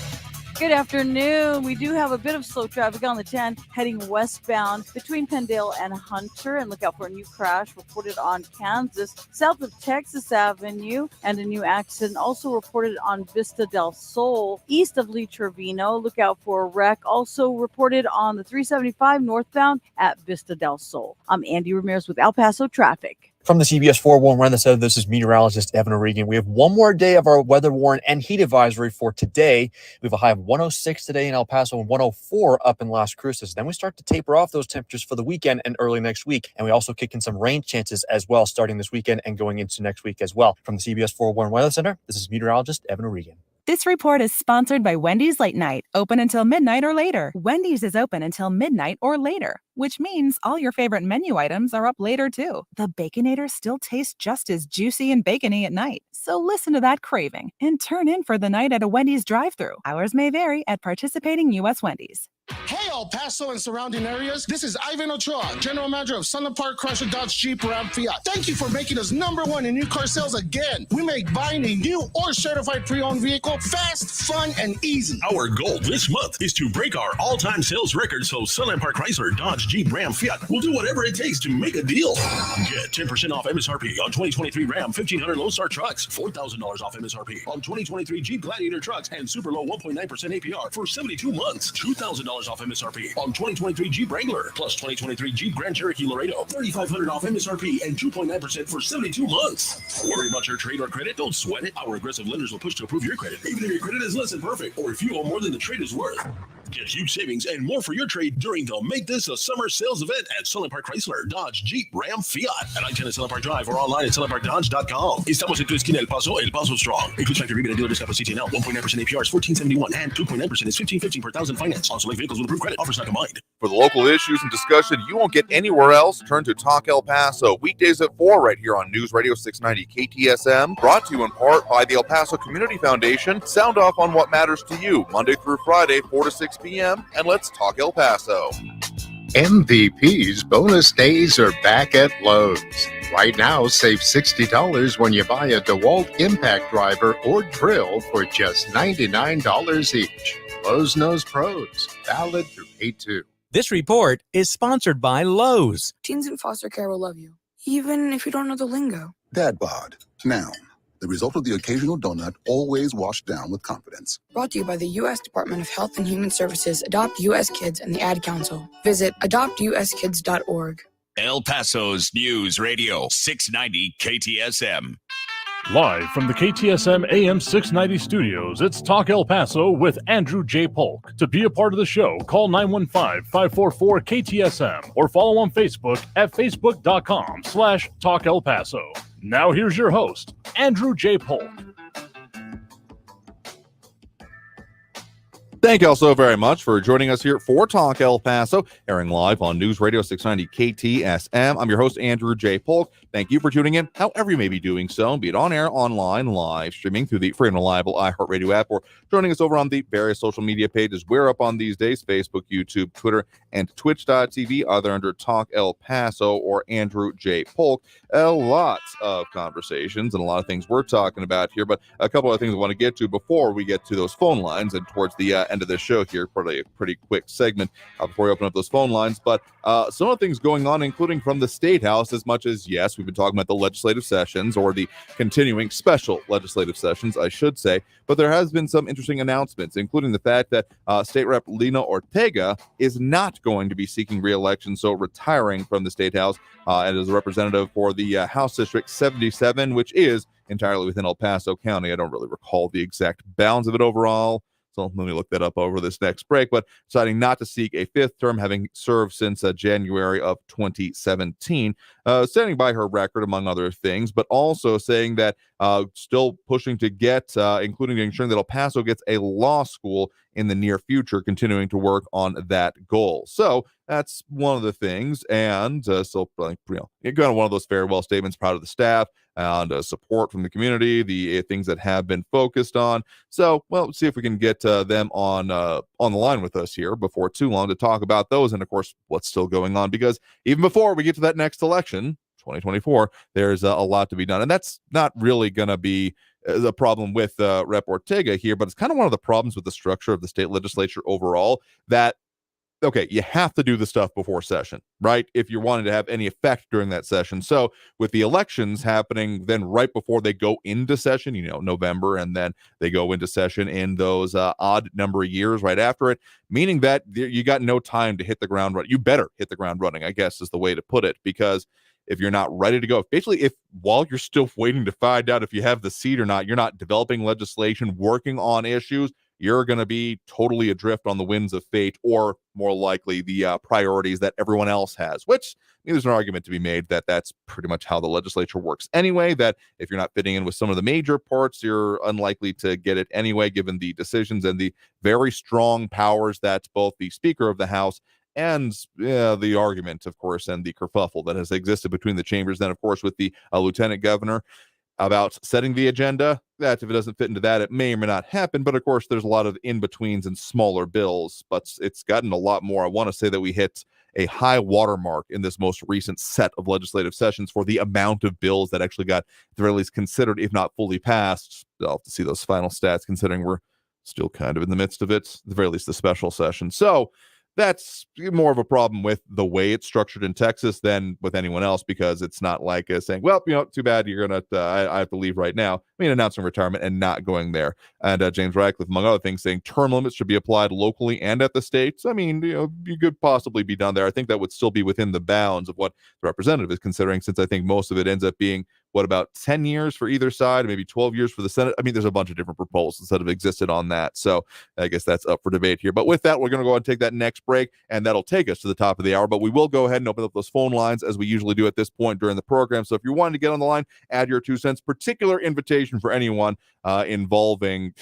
Good afternoon. We do have a bit of slow traffic on the 10 heading westbound between Pendale and Hunter, and look out for a new crash reported on Kansas south of Texas Avenue, and a new accident also reported on Vista del Sol east of Lee Trevino. Look out for a wreck also reported on the 375 northbound at Vista del Sol. I'm Andy Ramirez with El Paso Traffic. From the CBS 4-1 weather center, this is meteorologist Evan O'Regan. We have one more day of our weather warning and heat advisory for today. We have a high of 106 today in El Paso and 104 up in Las Cruces. Then we start to taper off those temperatures for the weekend and early next week. And we also kick in some rain chances as well starting this weekend and going into next week as well. From the CBS 4-1 weather center, this is meteorologist Evan O'Regan. This report is sponsored by Wendy's Late Night, open until midnight or later. Wendy's is open until midnight or later, which means all your favorite menu items are up later too. The Baconator still tastes just as juicy and bacony at night. So listen to that craving and turn in for the night at a Wendy's drive-thru. Hours may vary at participating U.S. Wendy's. Hey, El Paso and surrounding areas. This is Ivan Ochoa, General Manager of Sunland Park Chrysler Dodge Jeep Ram Fiat. Thank you for making us #1 in new car sales again. We make buying a new or certified pre-owned vehicle fast, fun, and easy. Our goal this month is to break our all-time sales record, so Sunland Park Chrysler Dodge Jeep Ram Fiat will do whatever it takes to make a deal. Get 10% off MSRP on 2023 Ram 1500 Low Star trucks, $4,000 off MSRP on 2023 Jeep Gladiator trucks, and super low 1.9% APR for 72 months, $2,000 off MSRP on 2023 Jeep Wrangler, plus 2023 Jeep Grand Cherokee Laredo. $3,500 off MSRP and 2.9% for 72 months. Worry about your trade or credit? Don't sweat it. Our aggressive lenders will push to approve your credit, even if your credit is less than perfect or if you owe more than the trade is worth. Get huge savings and more for your trade during the Make This a Summer sales event at Sunland Park Chrysler, Dodge, Jeep, Ram, Fiat at I-10 Sunland Park Drive or online at sunlandparkdodge.com. Estamos en tu esquina El Paso Strong. Includes factory rebate and dealer discount for CTNL. 1.9% APR is $14.71 and 2.9% is $15.15 per thousand finance. On select vehicles with approved credit. Offers not combined. For the local issues and discussion you won't get anywhere else, turn to Talk El Paso, weekdays at 4 right here on News Radio 690 KTSM, brought to you in part by the El Paso Community Foundation. Sound off on what matters to you, Monday through Friday, 4 to 6 p.m., and let's talk El Paso. MVP's bonus days are back at Lowe's. Right now, save $60 when you buy a DeWalt Impact Driver or drill for just $99 each. Lowe's knows pros. Valid through 8/2. This report is sponsored by Lowe's. Teens in foster care will love you, even if you don't know the lingo. Dad bod. Noun. The result of the occasional donut, always washed down with confidence. Brought to you by the U.S. Department of Health and Human Services, Adopt U.S. Kids, and the Ad Council. Visit adoptuskids.org. El Paso's News Radio 690 KTSM. Live from the KTSM AM 690 studios, it's Talk El Paso with Andrew J. Polk. To be a part of the show, call 915-544-KTSM or follow on Facebook at facebook.com/Talk El Paso. Now here's your host, Andrew J. Polk. Thank you all so very much for joining us here for Talk El Paso, airing live on News Radio 690 KTSM. I'm your host, Andrew J. Polk. Thank you for tuning in, however you may be doing so, be it on air, online, live, streaming through the free and reliable iHeartRadio app, or joining us over on the various social media pages we're up on these days, Facebook, YouTube, Twitter, and Twitch.tv, either under Talk El Paso or Andrew J. Polk. A lot of conversations and a lot of things we're talking about here, but a couple of things I want to get to before we get to those phone lines and towards the end of the show here, probably a pretty quick segment before we open up those phone lines. But some of the things going on, including from the State House, as much as, yes, we've been talking about the legislative sessions or the continuing special legislative sessions, I should say, but there has been some interesting announcements, including the fact that State Rep Lina Ortega is not going to be seeking re-election, so retiring from the State House and as a representative for the House District 77, which is entirely within El Paso County. I don't really recall the exact bounds of it overall, so let me look that up over this next break, but deciding not to seek a fifth term, having served since January of 2017, standing by her record, among other things, but also saying that still pushing to get, including ensuring that El Paso gets a law school in the near future, continuing to work on that goal. So that's one of the things, and so kind of one of those farewell statements, proud of the staff, and support from the community, the things that have been focused on. So, well, see if we can get them on the line with us here before too long to talk about those, and of course, what's still going on, because even before we get to that next election, 2024, there's a lot to be done, and that's not really going to be the problem with Rep. Ortega here, but it's kind of one of the problems with the structure of the state legislature overall, that okay, you have to do the stuff before session, right? If you're wanting to have any effect during that session. So with the elections happening then right before they go into session, November, and then they go into session in those odd number of years right after it, meaning that you got no time to hit the ground running. You better hit the ground running, I guess is the way to put it, because if you're not ready to go, basically, if while you're still waiting to find out if you have the seat or not, you're not developing legislation, working on issues, you're going to be totally adrift on the winds of fate, or more likely the priorities that everyone else has, which there's an argument to be made that that's pretty much how the legislature works anyway, that if you're not fitting in with some of the major parts, you're unlikely to get it anyway, given the decisions and the very strong powers that both the Speaker of the House and the argument, of course, and the kerfuffle that has existed between the chambers, then, of course, with the lieutenant governor about setting the agenda, that if it doesn't fit into that, it may or may not happen. But of course, there's a lot of in-betweens and smaller bills, but it's gotten a lot more. I want to say that we hit a high watermark in this most recent set of legislative sessions for the amount of bills that actually got, at the very least, considered, if not fully passed. I'll have to see those final stats, considering we're still kind of in the midst of it, at the very least, the special session. So that's more of a problem with the way it's structured in Texas than with anyone else, because it's not like saying, well, too bad, you're going to, I have to leave right now. announcing retirement and not going there. And James Ratcliffe, among other things, saying term limits should be applied locally and at the states. I mean, you could possibly be done there. I think that would still be within the bounds of what the representative is considering, since I think most of it ends up being, about 10 years for either side, maybe 12 years for the Senate. I mean, there's a bunch of different proposals that have existed on that. So I guess that's up for debate here. But with that, we're going to go ahead and take that next break, and that'll take us to the top of the hour. But we will go ahead and open up those phone lines as we usually do at this point during the program. So if you're wanting to get on the line, add your 2 cents. Particular invitation for anyone involving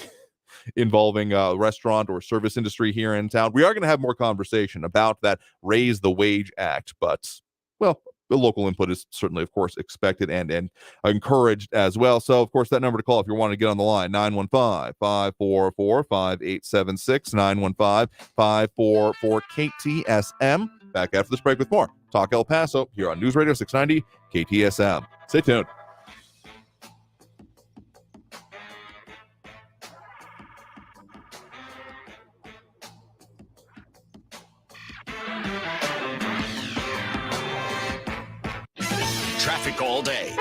restaurant or service industry here in town. We are going to have more conversation about that Raise the Wage Act, but, well, the local input is certainly, of course, expected and encouraged as well. So, of course, that number to call if you're wanting to get on the line, 915-544-5876, 915-544-KTSM. Back after this break with more Talk El Paso here on News Radio 690 KTSM. Stay tuned. Traffic all day.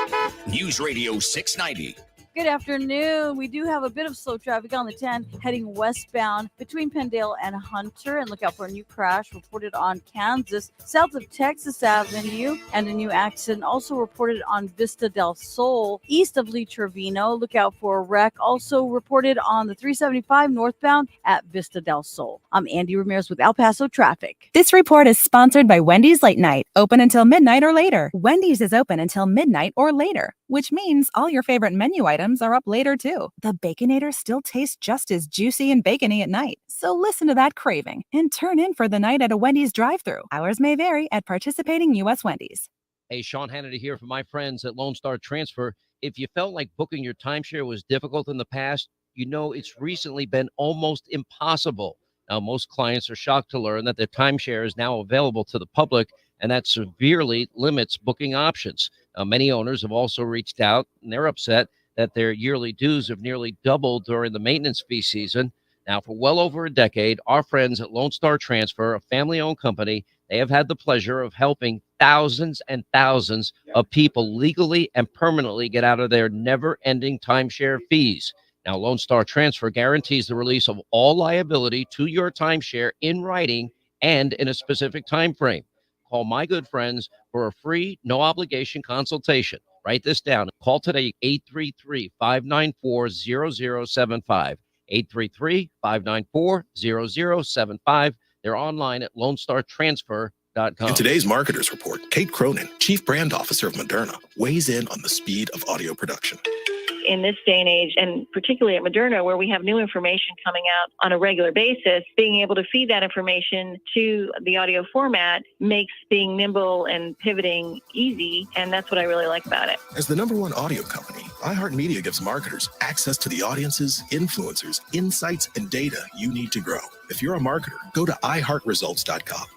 News Radio 690. Good afternoon. We do have a bit of slow traffic on the 10 heading westbound between Pendale and Hunter, and look out for a new crash reported on Kansas south of Texas Avenue, and a new accident also reported on Vista del Sol east of Lee Trevino. Look out for a wreck also reported on the 375 northbound at Vista del Sol. I'm Andy Ramirez with El Paso Traffic. This report is sponsored by Wendy's Late Night, open until midnight or later. Wendy's is open until midnight or later, which means all your favorite menu items are up later too. The Baconator still tastes just as juicy and bacony at night. So listen to that craving and turn in for the night at a Wendy's drive-thru. Hours may vary at participating U.S. Wendy's. Hey, Sean Hannity here from my friends at Lone Star Transfer. If you felt like booking your timeshare was difficult in the past, you know it's recently been almost impossible. Now, most clients are shocked to learn that their timeshare is now available to the public, and that severely limits booking options. Many owners have also reached out, and they're upset that their yearly dues have nearly doubled during the maintenance fee season. Now, for well over a decade, our friends at Lone Star Transfer, a family-owned company, they have had the pleasure of helping thousands and thousands of people legally and permanently get out of their never-ending timeshare fees. Now, Lone Star Transfer guarantees the release of all liability to your timeshare in writing and in a specific time frame. Call my good friends for a free, no-obligation consultation. Write this down. Call today, 833-594-0075. 833-594-0075. They're online at LoneStarTransfer.com. In today's Marketers Report, Kate Cronin, Chief Brand Officer of Moderna, weighs in on the speed of audio production. In this day and age, and particularly at Moderna, where we have new information coming out on a regular basis, being able to feed that information to the audio format makes being nimble and pivoting easy, and that's what I really like about it. As the #1 audio company, iHeartMedia gives marketers access to the audiences, influencers, insights, and data you need to grow. If you're a marketer, go to iHeartResults.com.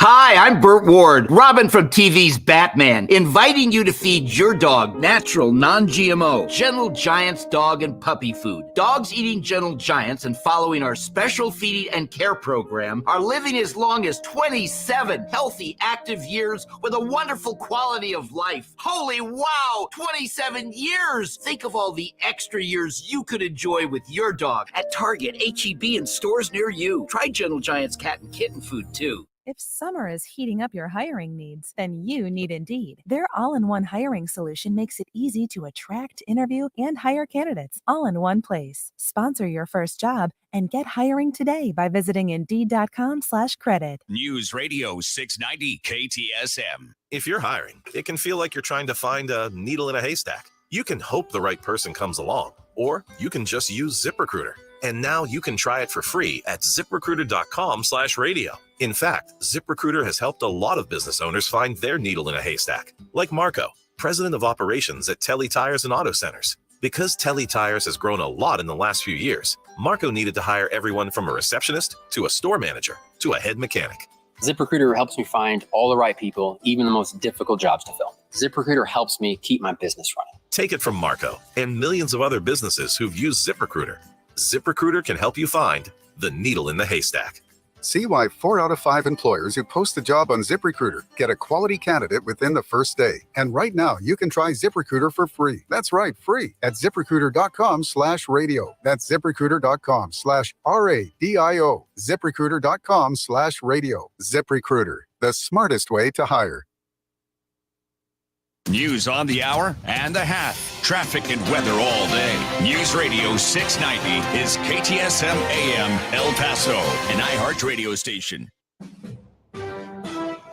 Hi, I'm Burt Ward, Robin from TV's Batman, inviting you to feed your dog natural, non-GMO, Gentle Giants dog and puppy food. Dogs eating Gentle Giants and following our special feeding and care program are living as long as 27 healthy, active years with a wonderful quality of life. Holy wow, 27 years! Think of all the extra years you could enjoy with your dog at Target, H-E-B, and stores near you. Try Gentle Giants cat and kitten food, too. If summer is heating up your hiring needs, then you need Indeed. Their all-in-one hiring solution makes it easy to attract, interview, and hire candidates all in one place. Sponsor your first job and get hiring today by visiting Indeed.com/credit. News Radio 690 KTSM. If you're hiring, it can feel like you're trying to find a needle in a haystack. You can hope the right person comes along, or you can just use ZipRecruiter. And now you can try it for free at ZipRecruiter.com/radio. In fact, ZipRecruiter has helped a lot of business owners find their needle in a haystack, like Marco, president of operations at Telly Tires and Auto Centers. Because Telly Tires has grown a lot in the last few years, Marco needed to hire everyone from a receptionist to a store manager to a head mechanic. ZipRecruiter helps me find all the right people, even the most difficult jobs to fill. ZipRecruiter helps me keep my business running. Take it from Marco and millions of other businesses who've used ZipRecruiter. ZipRecruiter can help you find the needle in the haystack. See why 4 out of 5 employers who post a job on ZipRecruiter get a quality candidate within the first day. And right now, you can try ZipRecruiter for free. That's right, free at ZipRecruiter.com/radio. That's ZipRecruiter.com/RADIO. ZipRecruiter.com/radio. ZipRecruiter, the smartest way to hire. News on the hour and a half. Traffic and weather all day. News Radio 690 is KTSM AM El Paso, an iHeart radio station.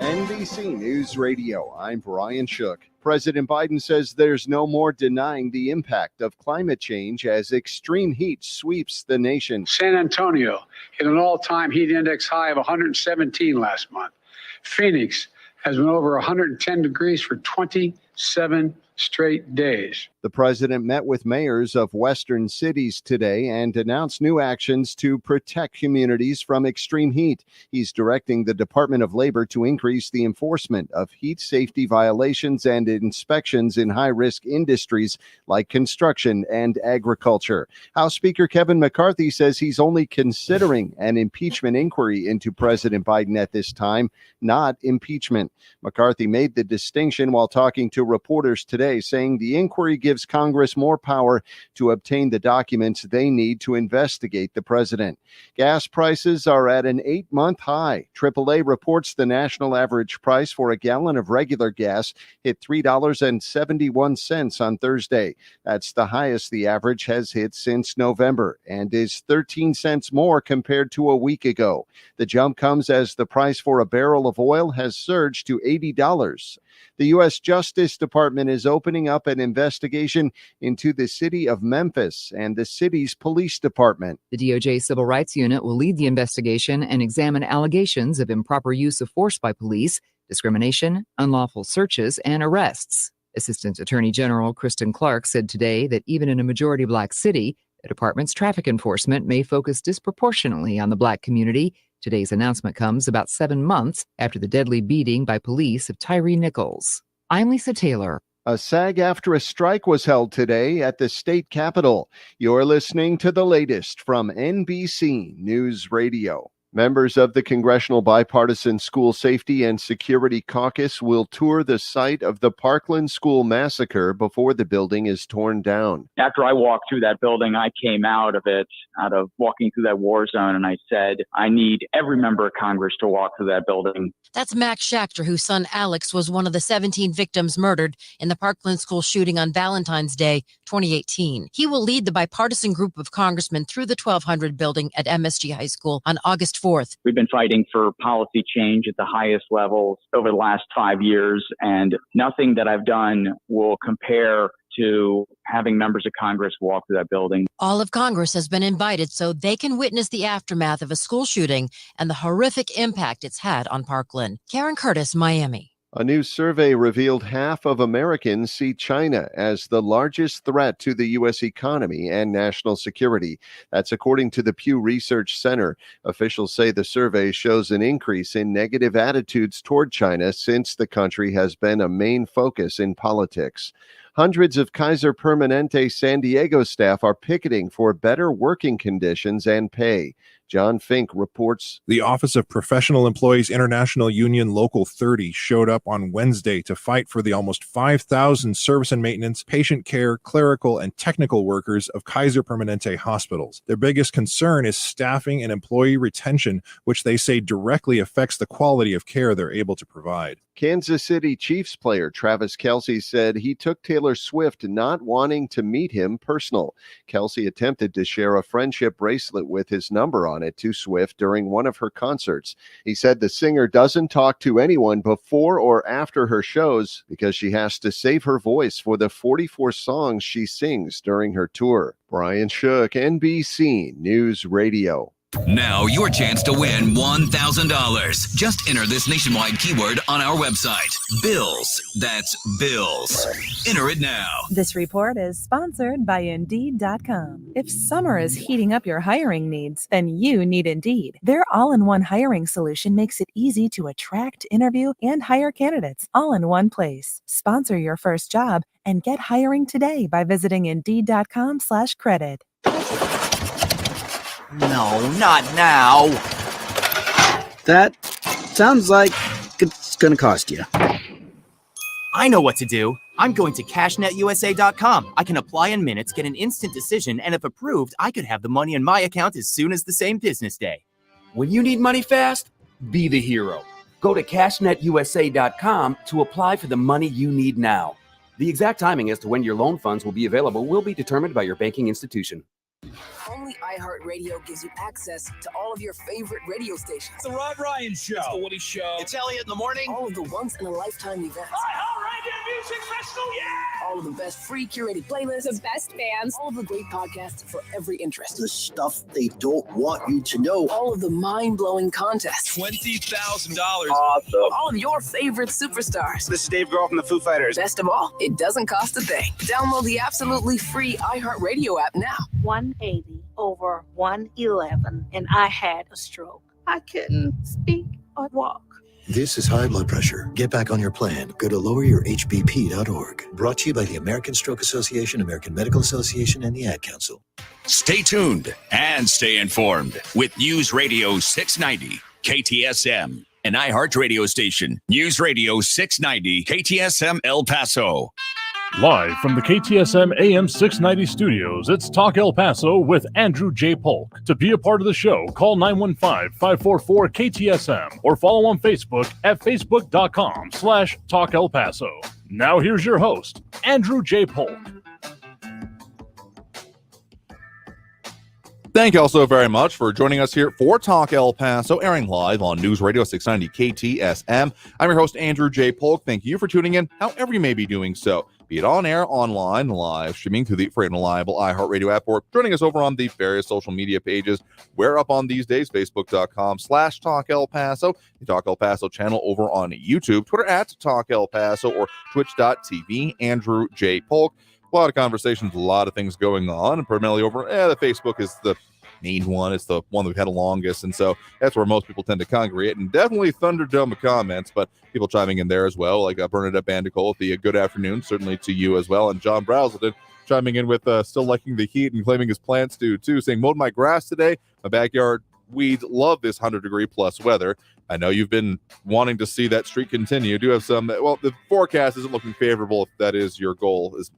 NBC News Radio, I'm Brian Shook. President Biden says there's no more denying the impact of climate change as extreme heat sweeps the nation. San Antonio hit an all-time heat index high of 117 last month. Phoenix has been over 110 degrees for 27 straight days. The president met with mayors of western cities today and announced new actions to protect communities from extreme heat. He's directing the Department of Labor to increase the enforcement of heat safety violations and inspections in high-risk industries like construction and agriculture. House Speaker Kevin McCarthy says he's only considering an impeachment inquiry into President Biden at this time, not impeachment. McCarthy made the distinction while talking to reporters today, saying the inquiry gives Congress more power to obtain the documents they need to investigate the president. Gas prices are at an 8-month high. AAA reports the national average price for a gallon of regular gas hit $3.71 on Thursday. That's the highest the average has hit since November and is 13 cents more compared to a week ago. The jump comes as the price for a barrel of oil has surged to $80. The U.S. Justice Department is opening up an investigation into the city of Memphis and the city's police department. The DOJ Civil Rights Unit will lead the investigation and examine allegations of improper use of force by police, discrimination, unlawful searches, and arrests. Assistant Attorney General Kristen Clark said today that even in a majority Black city, the department's traffic enforcement may focus disproportionately on the Black community. Today's announcement comes about 7 months after the deadly beating by police of Tyree Nichols. I'm Lisa Taylor. A SAG-AFTRA strike was held today at the state capitol. You're listening to the latest from NBC News Radio. Members of the Congressional Bipartisan School Safety and Security Caucus will tour the site of the Parkland School massacre before the building is torn down. After I walked through that building, I came out of walking through that war zone, and I said, I need every member of Congress to walk through that building. That's Max Schachter, whose son Alex was one of the 17 victims murdered in the Parkland School shooting on Valentine's Day, 2018. He will lead the bipartisan group of congressmen through the 1200 building at MSG High School on August 4th. We've been fighting for policy change at the highest levels over the last 5 years, and nothing that I've done will compare to having members of Congress walk through that building. All of Congress has been invited so they can witness the aftermath of a school shooting and the horrific impact it's had on Parkland. Karen Curtis, Miami. A new survey revealed half of Americans see China as the largest threat to the U.S. economy and national security. That's according to the Pew Research Center. Officials say the survey shows an increase in negative attitudes toward China since the country has been a main focus in politics. Hundreds of Kaiser Permanente San Diego staff are picketing for better working conditions and pay. John Fink reports. The Office of Professional Employees International Union Local 30 showed up on Wednesday to fight for the almost 5,000 service and maintenance, patient care, clerical, and technical workers of Kaiser Permanente hospitals. Their biggest concern is staffing and employee retention, which they say directly affects the quality of care they're able to provide. Kansas City Chiefs player Travis Kelce said he took Taylor Swift not wanting to meet him personal. Kelce attempted to share a friendship bracelet with his number on it to Swift during one of her concerts. He said the singer doesn't talk to anyone before or after her shows because she has to save her voice for the 44 songs she sings during her tour. Brian Shook, NBC News Radio. Now your chance to win $1,000. Just enter this nationwide keyword on our website. Bills. That's bills. Enter it now. This report is sponsored by Indeed.com. If summer is heating up your hiring needs, then you need Indeed. Their all-in-one hiring solution makes it easy to attract, interview, and hire candidates all in one place. Sponsor your first job and get hiring today by visiting Indeed.com/credit. No, not now. That sounds like it's going to cost you. I know what to do. I'm going to cashnetusa.com. I can apply in minutes, get an instant decision, and if approved, I could have the money in my account as soon as the same business day. When you need money fast, be the hero. Go to cashnetusa.com to apply for the money you need now. The exact timing as to when your loan funds will be available will be determined by your banking institution. Only iHeartRadio gives you access to all of your favorite radio stations. It's the Rob Ryan Show. It's the Woody Show. It's Elliot in the morning. All of the once-in-a-lifetime events. iHeartRadio Music Festival, yeah! All of the best free curated playlists. The best bands. All of the great podcasts for every interest. The stuff they don't want you to know. All of the mind-blowing contests. $20,000. Awesome. All of your favorite superstars. This is Dave Grohl from the Foo Fighters. Best of all, it doesn't cost a thing. Download the absolutely free iHeartRadio app now. 180 over 111, and I had a stroke. I couldn't speak or walk. This is high blood pressure. Get back on your plan. Go to loweryourhbp.org. Brought to you by the American Stroke Association, American Medical Association, and the Ad Council. Stay tuned and stay informed with News Radio 690 KTSM, an iHeart radio station. News Radio 690 KTSM El Paso. Live from the KTSM AM 690 studios, it's Talk El Paso with Andrew J. Polk. To be a part of the show, call 915-544-KTSM or follow on Facebook at facebook.com/Talk El Paso. Now here's your host, Andrew J. Polk. Thank you all so very much for joining us here for Talk El Paso, airing live on News Radio 690 KTSM. I'm your host, Andrew J. Polk. Thank you for tuning in, however you may be doing so, be it on air, online, live streaming through the free and reliable iHeartRadio app, or joining us over on the various social media pages. We're up on these days, facebook.com/Talk El Paso, the Talk El Paso channel over on YouTube, Twitter at Talk El Paso, or twitch.tv, Andrew J. Polk. A lot of conversations, a lot of things going on, and primarily over the Facebook is the main one. It's the one that we've had the longest, and so that's where most people tend to congregate, and definitely Thunderdome comments, but people chiming in there as well, like Bernadette Bandicoot, the good afternoon, certainly to you as well, and John Brazelton chiming in with still liking the heat and claiming his plants do too, saying, mowed my grass today, my backyard weeds love this 100-degree plus weather. I know you've been wanting to see that streak continue. You do have some, well, the forecast isn't looking favorable if that is your goal, as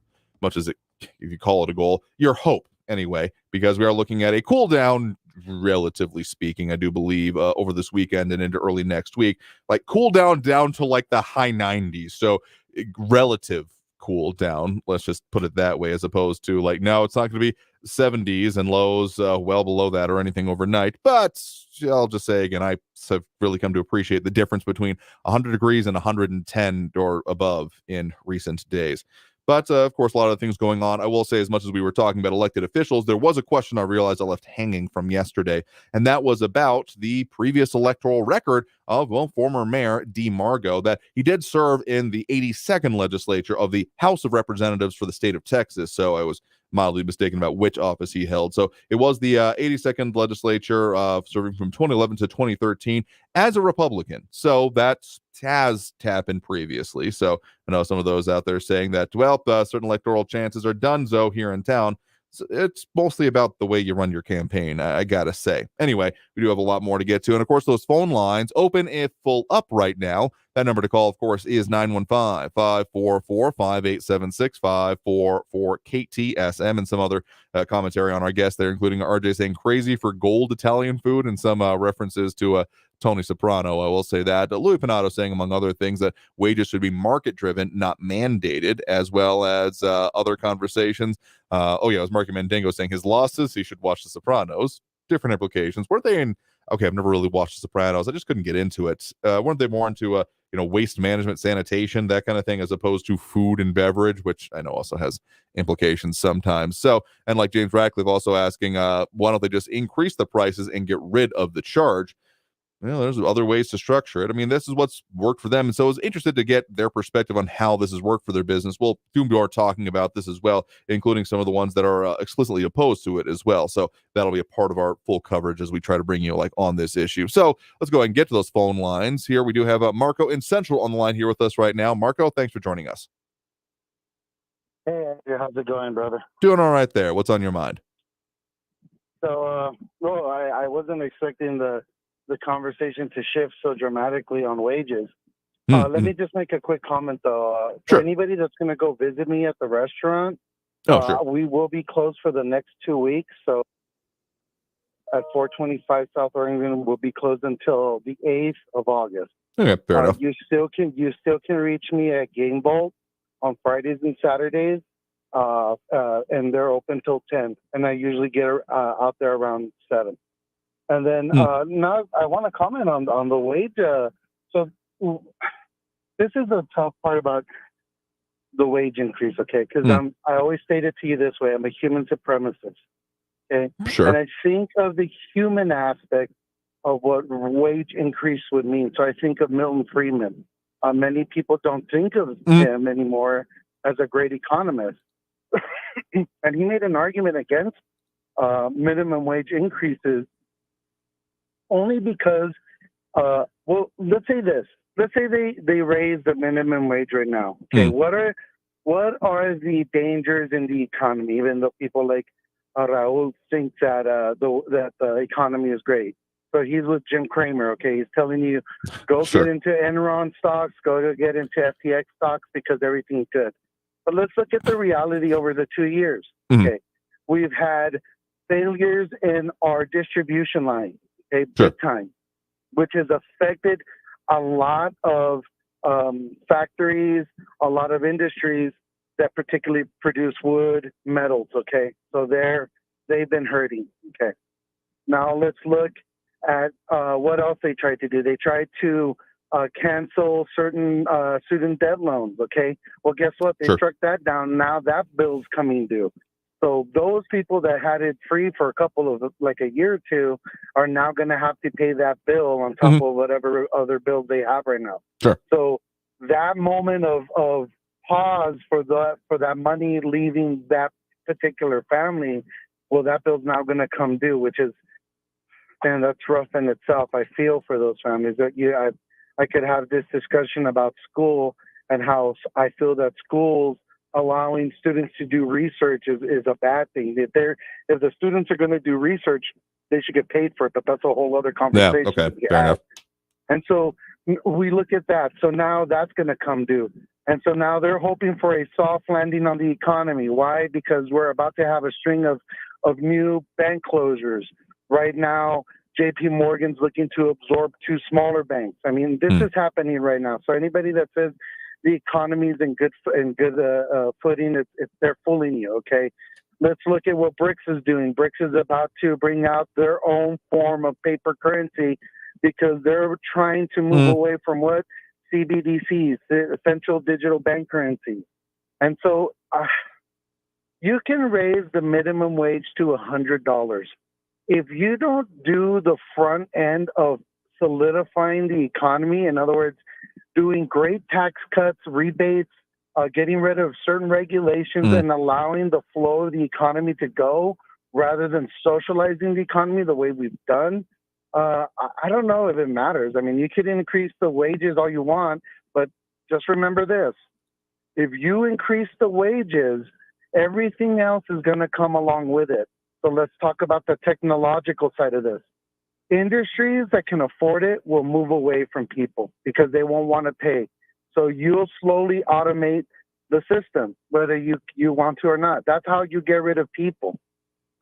much as it, if you call it a goal, your hope anyway, because we are looking at a cool down, relatively speaking, I do believe, over this weekend and into early next week, like cool down to like the high 90s. So relative cool down, let's just put it that way, as opposed to like, no, it's not going to be 70s and lows well below that or anything overnight. But I'll just say again, I have really come to appreciate the difference between 100 degrees and 110 or above in recent days. But, of course, a lot of things going on. I will say, as much as we were talking about elected officials, there was a question I realized I left hanging from yesterday, and that was about the previous electoral record of, well, former Mayor Dee Margo, that he did serve in the 82nd legislature of the House of Representatives for the state of Texas. So I was mildly mistaken about which office he held. So it was the 82nd legislature, serving from 2011 to 2013 as a Republican. So that has happened previously. So I know some of those out there saying that, well, certain electoral chances are donezo here in town. So it's mostly about the way you run your campaign, I gotta say. Anyway, we do have a lot more to get to. And of course, those phone lines open if full up right now. That number to call, of course, is 915-544-5876-544-KTSM, and some other commentary on our guest there, including RJ saying crazy for gold Italian food and some references to Tony Soprano. I will say that. Louis Pinato saying, among other things, that wages should be market-driven, not mandated, as well as other conversations. It was Marky Mandingo saying his losses, he should watch The Sopranos. Different implications. Weren't they in... Okay, I've never really watched The Sopranos. I just couldn't get into it. Weren't they more into waste management, sanitation, that kind of thing, as opposed to food and beverage, which I know also has implications sometimes. So, and like James Radcliffe also asking, why don't they just increase the prices and get rid of the charge? Well, there's other ways to structure it. I mean, this is what's worked for them. And so I was interested to get their perspective on how this has worked for their business. We'll soon be talking about this as well, including some of the ones that are explicitly opposed to it as well. So that'll be a part of our full coverage as we try to bring you on this issue. So let's go ahead and get to those phone lines here. We do have Marco in Central on the line here with us right now. Marco, thanks for joining us. Hey, Andrew, how's it going, brother? Doing all right there. What's on your mind? So, I wasn't expecting the the conversation to shift so dramatically on wages. Let me just make a quick comment, though. For anybody that's going to go visit me at the restaurant, we will be closed for the next 2 weeks. So at 425 South Oregon, we'll be closed until the 8th of August. Okay, fair enough. You still can reach me at Game Bolt on Fridays and Saturdays, and they're open till 10. And I usually get out there around 7. And then now I want to comment on the wage. So this is the tough part about the wage increase, okay? Because I always state it to you this way: I'm a human supremacist, okay? Sure. And I think of the human aspect of what wage increase would mean. So I think of Milton Friedman. Many people don't think of him anymore as a great economist, and he made an argument against minimum wage increases only because, well, let's say this. Let's say they raise the minimum wage right now. Okay, what are the dangers in the economy? Even though people like Raul think that the economy is great, so he's with Jim Cramer. Okay, he's telling you go get into Enron stocks, go to get into FTX stocks because everything's good. But let's look at the reality over the 2 years. Okay, we've had failures in our distribution line. Okay, big time, which has affected a lot of factories, a lot of industries that particularly produce wood, metals, okay? So they've been hurting, okay? Now let's look at what else they tried to do. They tried to cancel certain student debt loans, okay? Well, guess what? They struck that down. Now that bill's coming due. So those people that had it free for a year or two are now going to have to pay that bill on top of whatever other bills they have right now. So that moment of pause for that money leaving that particular family, well, that bill's now going to come due, which is, man, that's rough in itself. I feel for those families. I could have this discussion about school and how I feel that schools allowing students to do research is a bad thing. If the students are going to do research, they should get paid for it, but that's a whole other conversation. Yeah, okay, fair enough. And so we look at that. So now that's going to come due. And so now they're hoping for a soft landing on the economy. Why? Because we're about to have a string of new bank closures. Right now, JP Morgan's looking to absorb 2 smaller banks. I mean, this is happening right now. So anybody that says the economy is in good footing, they're fooling you, okay? Let's look at what BRICS is doing. BRICS is about to bring out their own form of paper currency because they're trying to move away from what? CBDCs, the central digital bank currency. And so you can raise the minimum wage to $100. If you don't do the front end of solidifying the economy, in other words, doing great tax cuts, rebates, getting rid of certain regulations and allowing the flow of the economy to go rather than socializing the economy the way we've done, I don't know if it matters. I mean, you could increase the wages all you want, but just remember this. If you increase the wages, everything else is going to come along with it. So let's talk about the technological side of this. Industries that can afford it will move away from people because they won't want to pay. So you'll slowly automate the system, whether you want to or not. That's how you get rid of people.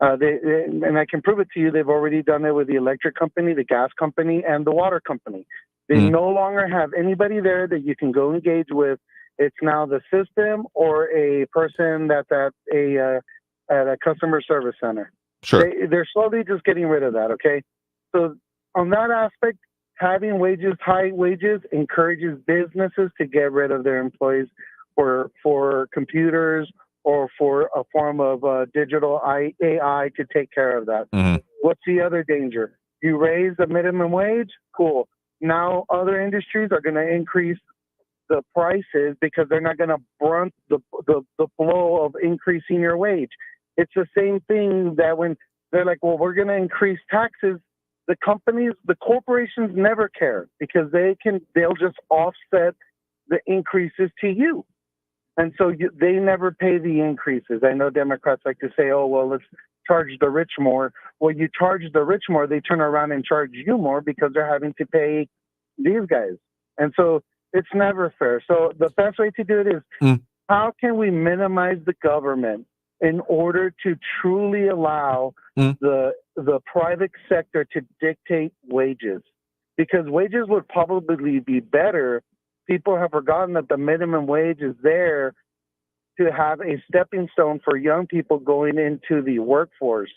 And I can prove it to you. They've already done it with the electric company, the gas company, and the water company. They no longer have anybody there that you can go engage with. It's now the system or a person that's at a customer service center. They're slowly just getting rid of that, okay? So on that aspect, having high wages encourages businesses to get rid of their employees for computers or for a form of digital AI to take care of that. What's the other danger? You raise the minimum wage, cool. Now other industries are going to increase the prices because they're not going to brunt the blow of increasing your wage. It's the same thing that when they're like, well, we're going to increase taxes, the corporations never care because they'll just offset the increases to you. And so they never pay the increases. I know Democrats like to say, oh, well, let's charge the rich more. Well, you charge the rich more, they turn around and charge you more because they're having to pay these guys. And so it's never fair. So the best way to do it is how can we minimize the government in order to truly allow the private sector to dictate wages? Because wages would probably be better. People have forgotten that the minimum wage is there to have a stepping stone for young people going into the workforce.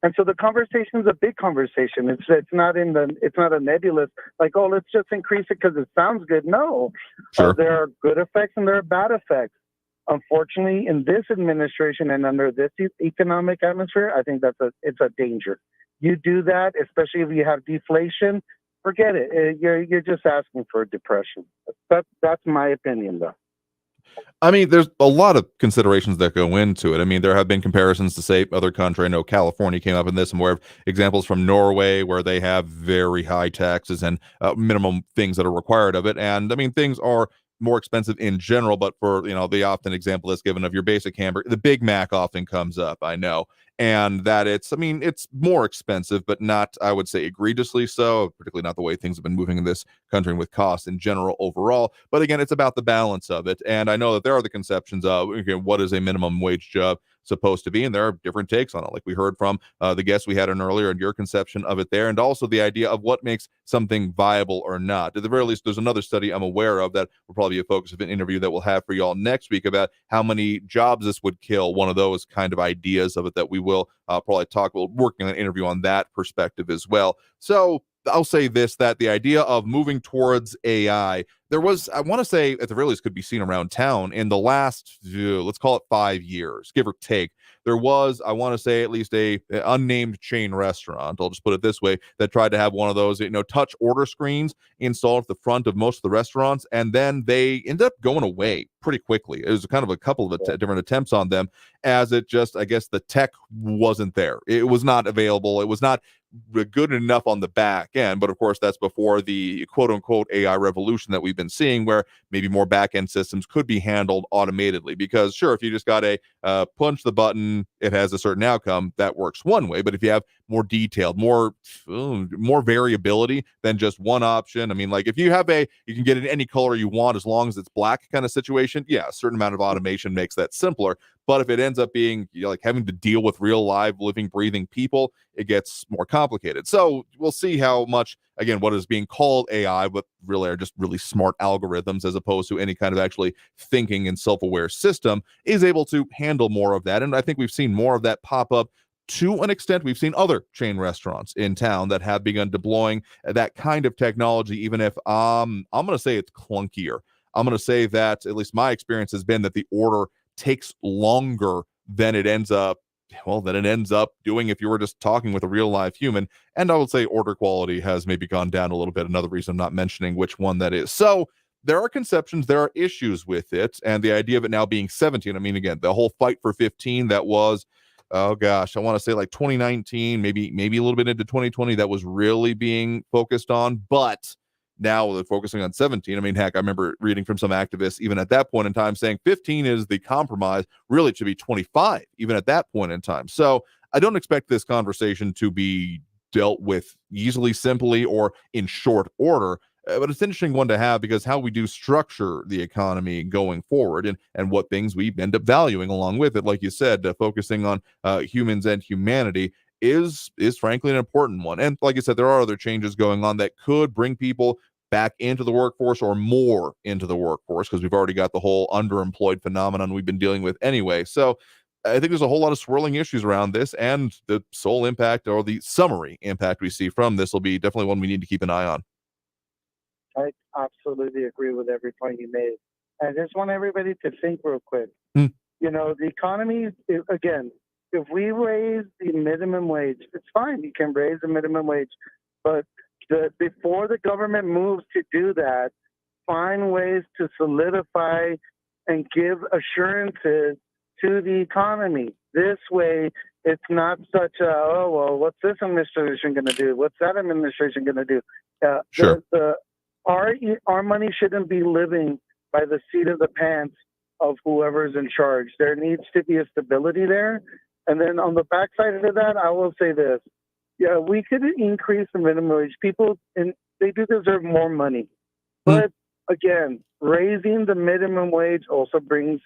And so the conversation is a big conversation. It's not a nebulous, like, oh, let's just increase it because it sounds good. No, there are good effects and there are bad effects. Unfortunately, in this administration and under this economic atmosphere, I think it's a danger. You do that, especially if you have deflation, forget it. You're just asking for a depression. That's my opinion, though. I mean, there's a lot of considerations that go into it. I mean, there have been comparisons to, say, other countries. I know California came up in this, and we have examples from Norway where they have very high taxes and minimum things that are required of it. And I mean, things are more expensive in general, but for, the often example that's given of your basic hamburger, the Big Mac often comes up, I know. And that it's more expensive, but not, I would say, egregiously so, particularly not the way things have been moving in this country and with costs in general overall. But again, it's about the balance of it. And I know that there are the conceptions of, what is a minimum wage job supposed to be? And there are different takes on it, like we heard from the guests we had on earlier and your conception of it there, and also the idea of what makes something viable or not. At the very least, there's another study I'm aware of that will probably be a focus of an interview that we'll have for y'all next week about how many jobs this would kill. One of those kind of ideas of it that we will probably talk. We're working on an interview on that perspective as well. So I'll say this, that the idea of moving towards AI, there was, I want to say, at the very least, could be seen around town in the last, let's call it 5 years, give or take. There was, I want to say, at least a unnamed chain restaurant, I'll just put it this way, that tried to have one of those, touch order screens installed at the front of most of the restaurants, and then they ended up going away pretty quickly. It was kind of a couple of different attempts on them, as it just, I guess, the tech wasn't there. It was not available. It was not good enough on the back end, but of course that's before the quote-unquote AI revolution that we've been seeing, where maybe more back-end systems could be handled automatically. Because sure, if you just got a punch the button, it has a certain outcome, that works one way. But if you have more detailed, more variability than just one option, I mean, like if you have you can get it in any color you want as long as it's black kind of situation, yeah, a certain amount of automation makes that simpler. But if it ends up being like having to deal with real live living breathing people, it gets more complicated. So we'll see how much, again, what is being called AI, but really are just really smart algorithms as opposed to any kind of actually thinking and self-aware system, is able to handle more of that. And I think we've seen more of that pop up to an extent. We've seen other chain restaurants in town that have begun deploying that kind of technology, even if I'm going to say it's clunkier. I'm going to say that at least my experience has been that the order takes longer than it ends up doing if you were just talking with a real live human. And I would say order quality has maybe gone down a little bit. Another reason I'm not mentioning which one that is. So there are conceptions, there are issues with it, and the idea of it now being 17. I mean, again, the whole fight for 15 that was, oh gosh, I want to say like 2019, maybe a little bit into 2020, that was really being focused on. But now they're focusing on 17. I mean, heck, I remember reading from some activists even at that point in time saying 15 is the compromise. Really, it should be 25 even at that point in time. So I don't expect this conversation to be dealt with easily, simply, or in short order. But it's an interesting one to have, because how we do structure the economy going forward and what things we end up valuing along with it, like you said, focusing on humans and humanity is frankly an important one. And like I said, there are other changes going on that could bring people back into the workforce or more into the workforce, because we've already got the whole underemployed phenomenon we've been dealing with anyway. So I think there's a whole lot of swirling issues around this, and the sole impact, or the summary impact we see from this, will be definitely one we need to keep an eye on. I absolutely agree with every point you made. I just want everybody to think real quick. The economy, again, if we raise the minimum wage, it's fine. You can raise the minimum wage. But before the government moves to do that, find ways to solidify and give assurances to the economy. This way, it's not such a, oh, well, what's this administration going to do? What's that administration going to do? Sure. Our money shouldn't be living by the seat of the pants of whoever's in charge. There needs to be a stability there. And then on the backside of that, I will say this. Yeah, we could increase the minimum wage. People, and they do deserve more money. But again, raising the minimum wage also brings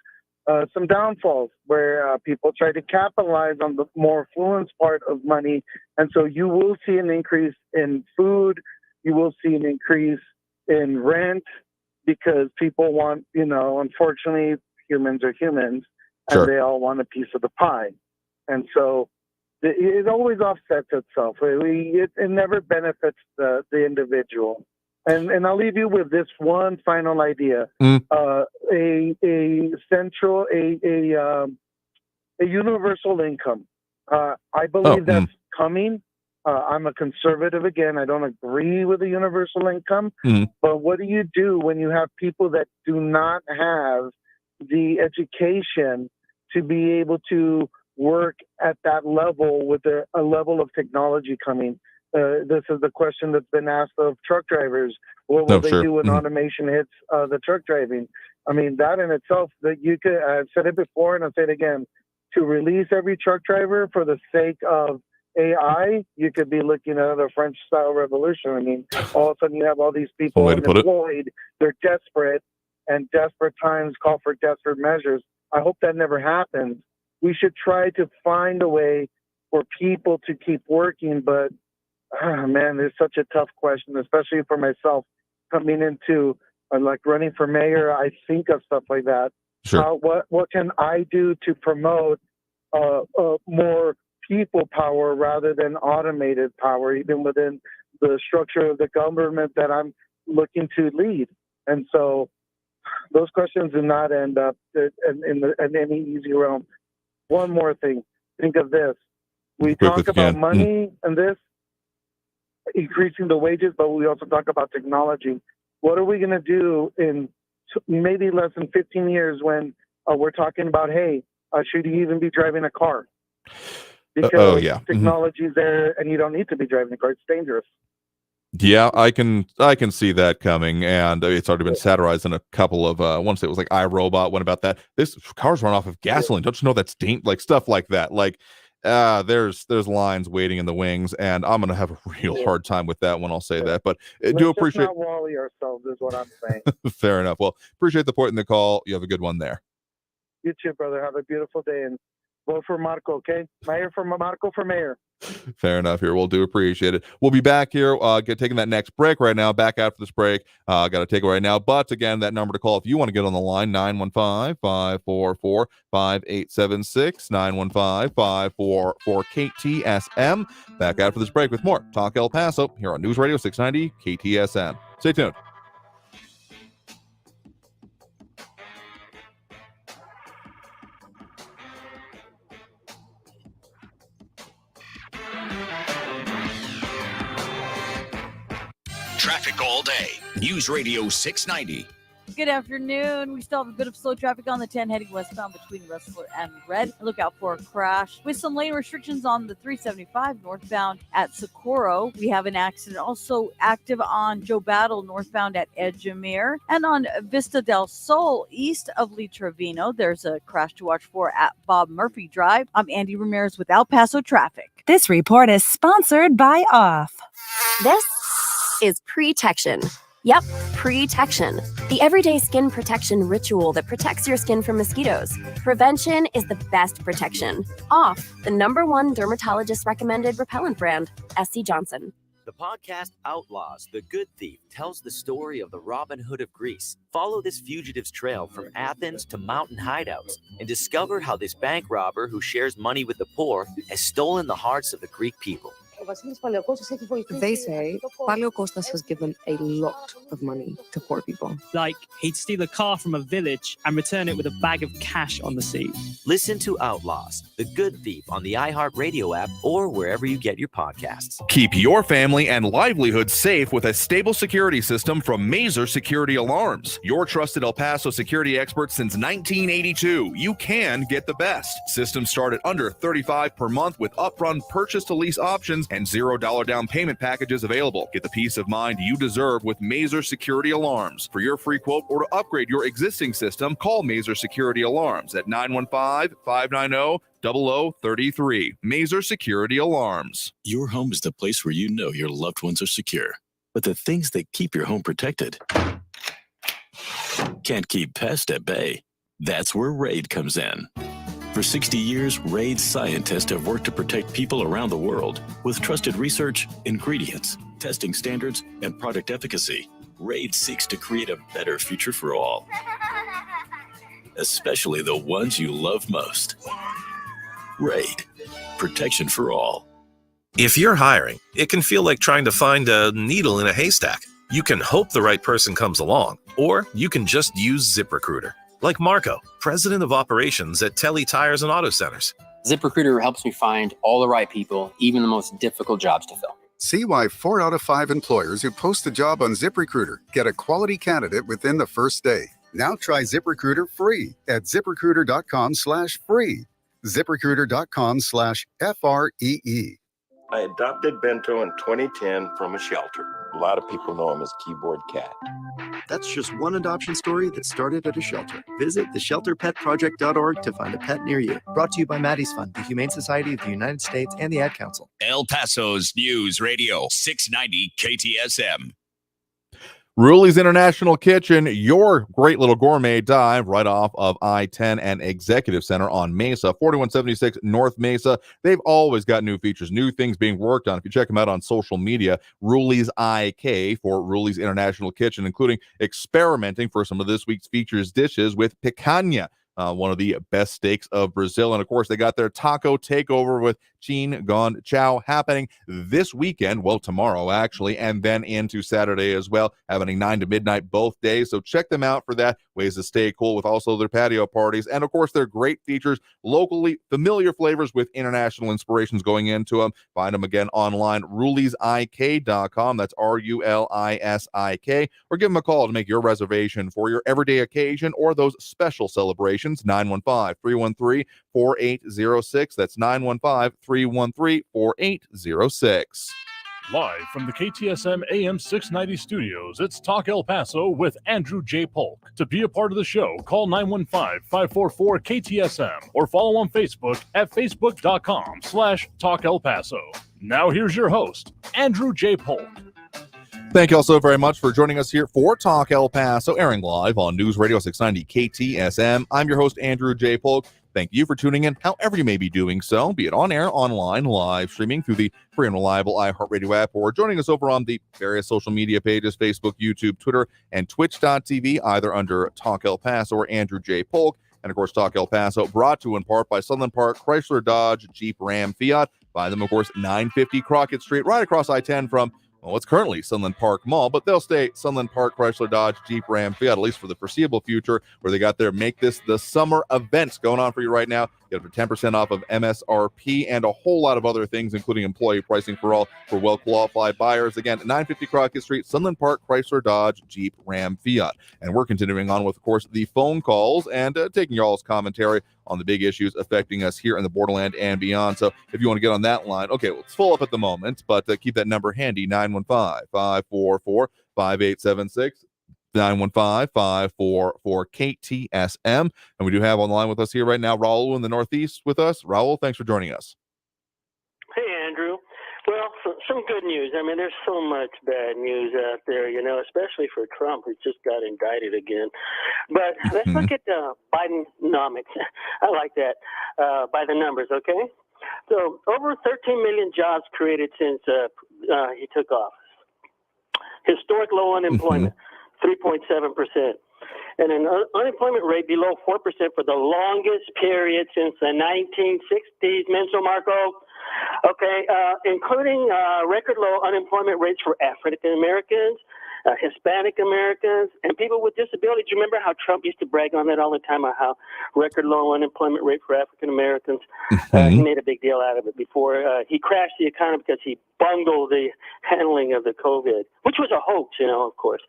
some downfalls where people try to capitalize on the more affluent part of money. And so you will see an increase in food. You will see an increase in rent because people want, unfortunately, humans are humans and they all want a piece of the pie. And so it always offsets itself. It never benefits the individual. And I'll leave you with this one final idea: a universal income. I believe that's coming. I'm a conservative again. I don't agree with a universal income. But what do you do when you have people that do not have the education to be able to work at that level with a level of technology coming? This is the question that's been asked of truck drivers. What will they do when automation hits the truck driving? I mean, that in itself, that you could, I've said it before and I'll say it again, to release every truck driver for the sake of AI, you could be looking at a French-style revolution. I mean, all of a sudden you have all these people unemployed. They're desperate, and desperate times call for desperate measures. I hope that never happens. We should try to find a way for people to keep working, but man, it's such a tough question, especially for myself coming into like running for mayor. I think of stuff like that. What can I do to promote more people power rather than automated power, even within the structure of the government that I'm looking to lead? And so those questions do not end up in any easy realm. One more thing. Think of this. We talk about money and this, increasing the wages, but we also talk about technology. What are we going to do in maybe less than 15 years when we're talking about, hey, should you even be driving a car? Because technology's there and you don't need to be driving a car. It's dangerous. Yeah, I can see that coming, and it's already been satirized in a couple of once it was like iRobot went about that. This cars run off of gasoline. Don't you know that's like stuff like that? Like there's lines waiting in the wings, and I'm gonna have a real hard time with that one. I'll say that, but do appreciate. Let's not Wally ourselves is what I'm saying. Fair enough. Well, appreciate the point in the call. You have a good one there. You too, brother. Have a beautiful day, and vote for Marco, okay? Marco for mayor. Fair enough here. We'll do appreciate it. We'll be back here, taking that next break right now, back after this break. Got to take it right now. But again, that number to call if you want to get on the line, 915-544-5876, 915-544-KTSM. Back after this break with more Talk El Paso here on News Radio 690 KTSM. Stay tuned. Traffic all day. News Radio 690. Good afternoon. We still have a bit of slow traffic on the 10 heading westbound between Rustler and Red. Look out for a crash with some lane restrictions on the 375 northbound at Socorro. We have an accident also active on Joe Battle northbound at Edgemere. And on Vista del Sol east of Lee Trevino, there's a crash to watch for at Bob Murphy Drive. I'm Andy Ramirez with El Paso Traffic. This report is sponsored by Off. This is Protection. Yep, Protection. The everyday skin protection ritual that protects your skin from mosquitoes. Prevention is the best protection. Off, the #1 dermatologist recommended repellent brand, SC Johnson. The podcast Outlaws, The Good Thief tells the story of the Robin Hood of Greece. Follow this fugitive's trail from Athens to mountain hideouts and discover how this bank robber who shares money with the poor has stolen the hearts of the Greek people. They say Paleokostas has given a lot of money to poor people. Like, he'd steal a car from a village and return it with a bag of cash on the seat. Listen to Outlaws, The Good Thief on the iHeartRadio app or wherever you get your podcasts. Keep your family and livelihood safe with a stable security system from Mazer Security Alarms. Your trusted El Paso security expert since 1982. You can get the best. Systems start at under $35 per month with upfront purchase to lease options and $0 down payment packages available. Get the peace of mind you deserve with Mazer Security Alarms. For your free quote or to upgrade your existing system, call Mazer Security Alarms at 915-590 0033. Mazer Security Alarms. Your home is the place where you know your loved ones are secure. But the things that keep your home protected can't keep pests at bay. That's where RAID comes in. For 60 years, RAID scientists have worked to protect people around the world with trusted research, ingredients, testing standards, and product efficacy. RAID seeks to create a better future for all, especially the ones you love most. RAID, protection for all. If you're hiring, it can feel like trying to find a needle in a haystack. You can hope the right person comes along, or you can just use ZipRecruiter. Like Marco, president of operations at Telly Tires and Auto Centers. ZipRecruiter helps me find all the right people, even the most difficult jobs to fill. See why 4 out of 5 employers who post a job on ZipRecruiter get a quality candidate within the first day. Now try ZipRecruiter free at ZipRecruiter.com/free. ZipRecruiter.com/FREE. I adopted Bento in 2010 from a shelter. A lot of people know him as Keyboard Cat. That's just one adoption story that started at a shelter. Visit theshelterpetproject.org to find a pet near you. Brought to you by Maddie's Fund, the Humane Society of the United States, and the Ad Council. El Paso's News Radio 690 KTSM. Ruli's International Kitchen, your great little gourmet dive right off of I-10 and Executive Center on Mesa, 4176 North Mesa. They've always got new features, new things being worked on. If you check them out on social media, Ruli's IK for Ruli's International Kitchen, including experimenting for some of this week's features dishes with picanha. One of the best steaks of Brazil. And of course, they got their taco takeover with Chin Gon Chow happening this weekend. Well, tomorrow, actually, and then into Saturday as well, happening 9 to midnight both days. So check them out for that. Ways to stay cool with also their patio parties. And of course, their great features, locally familiar flavors with international inspirations going into them. Find them again online, rulisik.com. That's RULISIK. Or give them a call to make your reservation for your everyday occasion or those special celebrations. 915-313-4806. That's 915-313-4806. Live from the KTSM AM 690 studios, it's Talk El Paso with Andrew J. Polk. To be a part of the show, call 915-544-KTSM or follow on Facebook at facebook.com/Talk El Paso. Now here's your host, Andrew J. Polk. Thank you all so very much for joining us here for Talk El Paso, airing live on News Radio 690 KTSM. I'm your host, Andrew J. Polk. Thank you for tuning in, however you may be doing so, be it on air, online, live streaming through the free and reliable iHeartRadio app, or joining us over on the various social media pages, Facebook, YouTube, Twitter, and Twitch.tv, either under Talk El Paso or Andrew J. Polk. And of course, Talk El Paso brought to you in part by Sunland Park, Chrysler, Dodge, Jeep, Ram, Fiat. Find them, of course, 950 Crockett Street, right across I-10 from, well, it's currently Sunland Park Mall, but they'll stay Sunland Park, Chrysler, Dodge, Jeep, Ram, Fiat, at least for the foreseeable future, where they got their Make This the Summer events going on for you right now. Get up to 10% off of MSRP and a whole lot of other things, including employee pricing for all for well-qualified buyers. Again, 950 Crockett Street, Sunland Park, Chrysler, Dodge, Jeep, Ram, Fiat. And we're continuing on with, of course, the phone calls and taking y'all's commentary on the big issues affecting us here in the Borderland and beyond. So if you want to get on that line, okay, well, it's full up at the moment, but keep that number handy, 915-544-5876. 915-544-KTSM. And we do have on the line with us here right now Raul in the Northeast with us. Raul, thanks for joining us. Hey, Andrew. Well, some good news. I mean, there's so much bad news out there, you know, especially for Trump, who just got indicted again. But let's look at Bidenomics. I like that, by the numbers, okay? So over 13 million jobs created since he took office. Historic low unemployment. 3.7%, and an unemployment rate below 4% for the longest period since the 1960s. Menso Marco, okay, including record low unemployment rates for African Americans, Hispanic Americans, and people with disabilities. You remember how Trump used to brag on that all the time, on how record low unemployment rate for African Americans? He made a big deal out of it before he crashed the economy because he bungled the handling of the COVID, which was a hoax, you know, of course.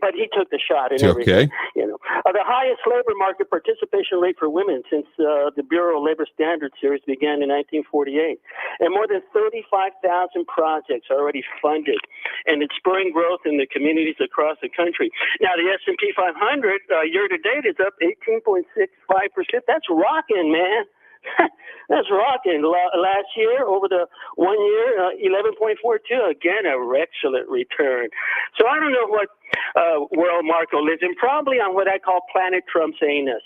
But he took the shot and everything. Okay. You know, the highest labor market participation rate for women since the Bureau of Labor Standards series began in 1948, and more than 35,000 projects are already funded, and it's spurring growth in the communities across the country. Now, the S&P 500 year to date is up 18.65%. That's rocking, man. That's rocking. Last year, over the 1 year, 11.42. Again, a excellent return. So I don't know what world Marco lives in. Probably on what I call planet Trump's anus.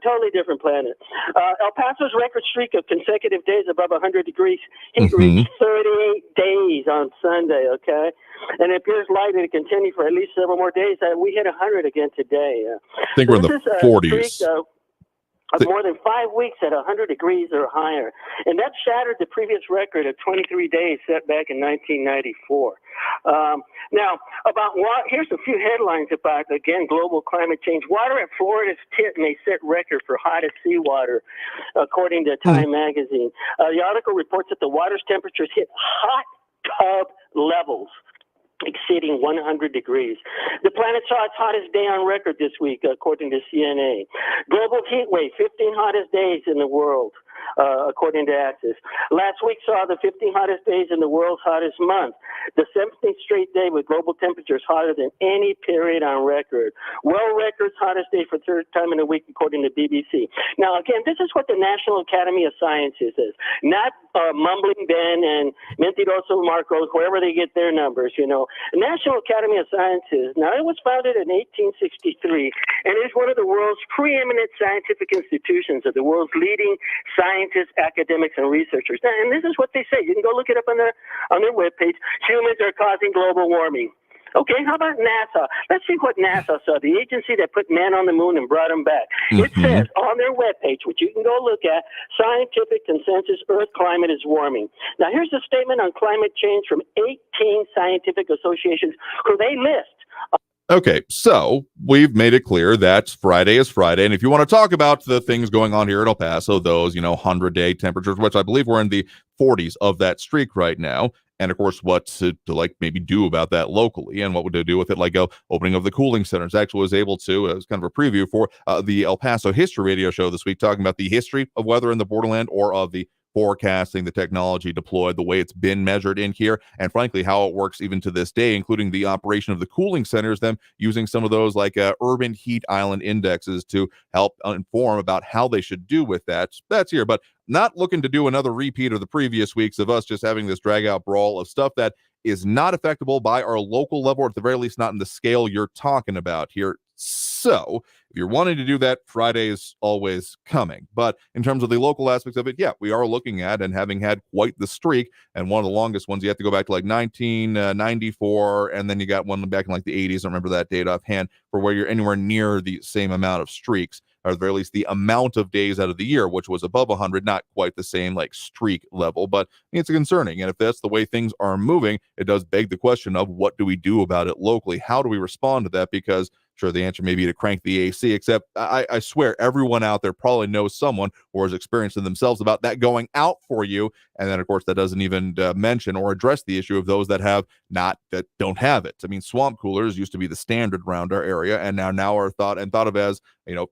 Totally different planet. El Paso's record streak of consecutive days above 100 degrees heat reached 38 days on Sunday, okay? And it appears likely to continue for at least several more days. We hit 100 again today. I think we're in the 40s. Of more than 5 weeks at 100 degrees or higher. And that shattered the previous record of 23 days set back in 1994. Now, here's a few headlines about, again, global climate change. Water at Florida's tit may set record for hottest seawater, according to Time magazine. The article reports that the water's temperatures hit hot tub levels, exceeding 100 degrees. The planet saw its hottest day on record this week, according to CNA. Global heat wave, 15 hottest days in the world, according to Axis. Last week saw the 15 hottest days in the world's hottest month. The 17th straight day with global temperatures hotter than any period on record. World records hottest day for third time in a week, according to BBC. Now, again, this is what the National Academy of Sciences says. Not Mumbling Ben and Mentiroso Marcos, wherever they get their numbers, The National Academy of Sciences, now it was founded in 1863 and is one of the world's preeminent scientific institutions of the world's leading scientists, academics, and researchers. And this is what they say. You can go look it up on their webpage. Humans are causing global warming. Okay, how about NASA? Let's see what NASA saw, the agency that put men on the moon and brought them back. It says on their webpage, which you can go look at, scientific consensus, Earth climate is warming. Now, here's a statement on climate change from 18 scientific associations who they list. Okay, so we've made it clear that Friday is Friday, and if you want to talk about the things going on here at El Paso, those, 100-day temperatures, which I believe we're in the 40s of that streak right now, and of course, what to maybe do about that locally, and what would they do with it, opening of the cooling centers. Actually was able to, as kind of a preview for the El Paso History Radio Show this week, talking about the history of weather in the Borderland, or of the forecasting, the technology deployed, the way it's been measured in here, and frankly, how it works even to this day, including the operation of the cooling centers, them using some of those urban heat island indexes to help inform about how they should do with that. That's here, but not looking to do another repeat of the previous weeks of us just having this drag out brawl of stuff that is not affectable by our local level, or at the very least not in the scale you're talking about here. So if you're wanting to do that, Friday is always coming. But in terms of the local aspects of it, yeah, we are looking at and having had quite the streak. And one of the longest ones, you have to go back to 1994, and then you got one back in the 80s. I don't remember that date offhand, for where you're anywhere near the same amount of streaks, or at the very least the amount of days out of the year, which was above 100, not quite the same streak level, but it's concerning. And if that's the way things are moving, it does beg the question of what do we do about it locally? How do we respond to that? Because sure, the answer may be to crank the AC, except I swear everyone out there probably knows someone or has experienced it themselves about that going out for you. And then, of course, that doesn't even mention or address the issue of those that don't have it. I mean, swamp coolers used to be the standard around our area, and now are thought of as,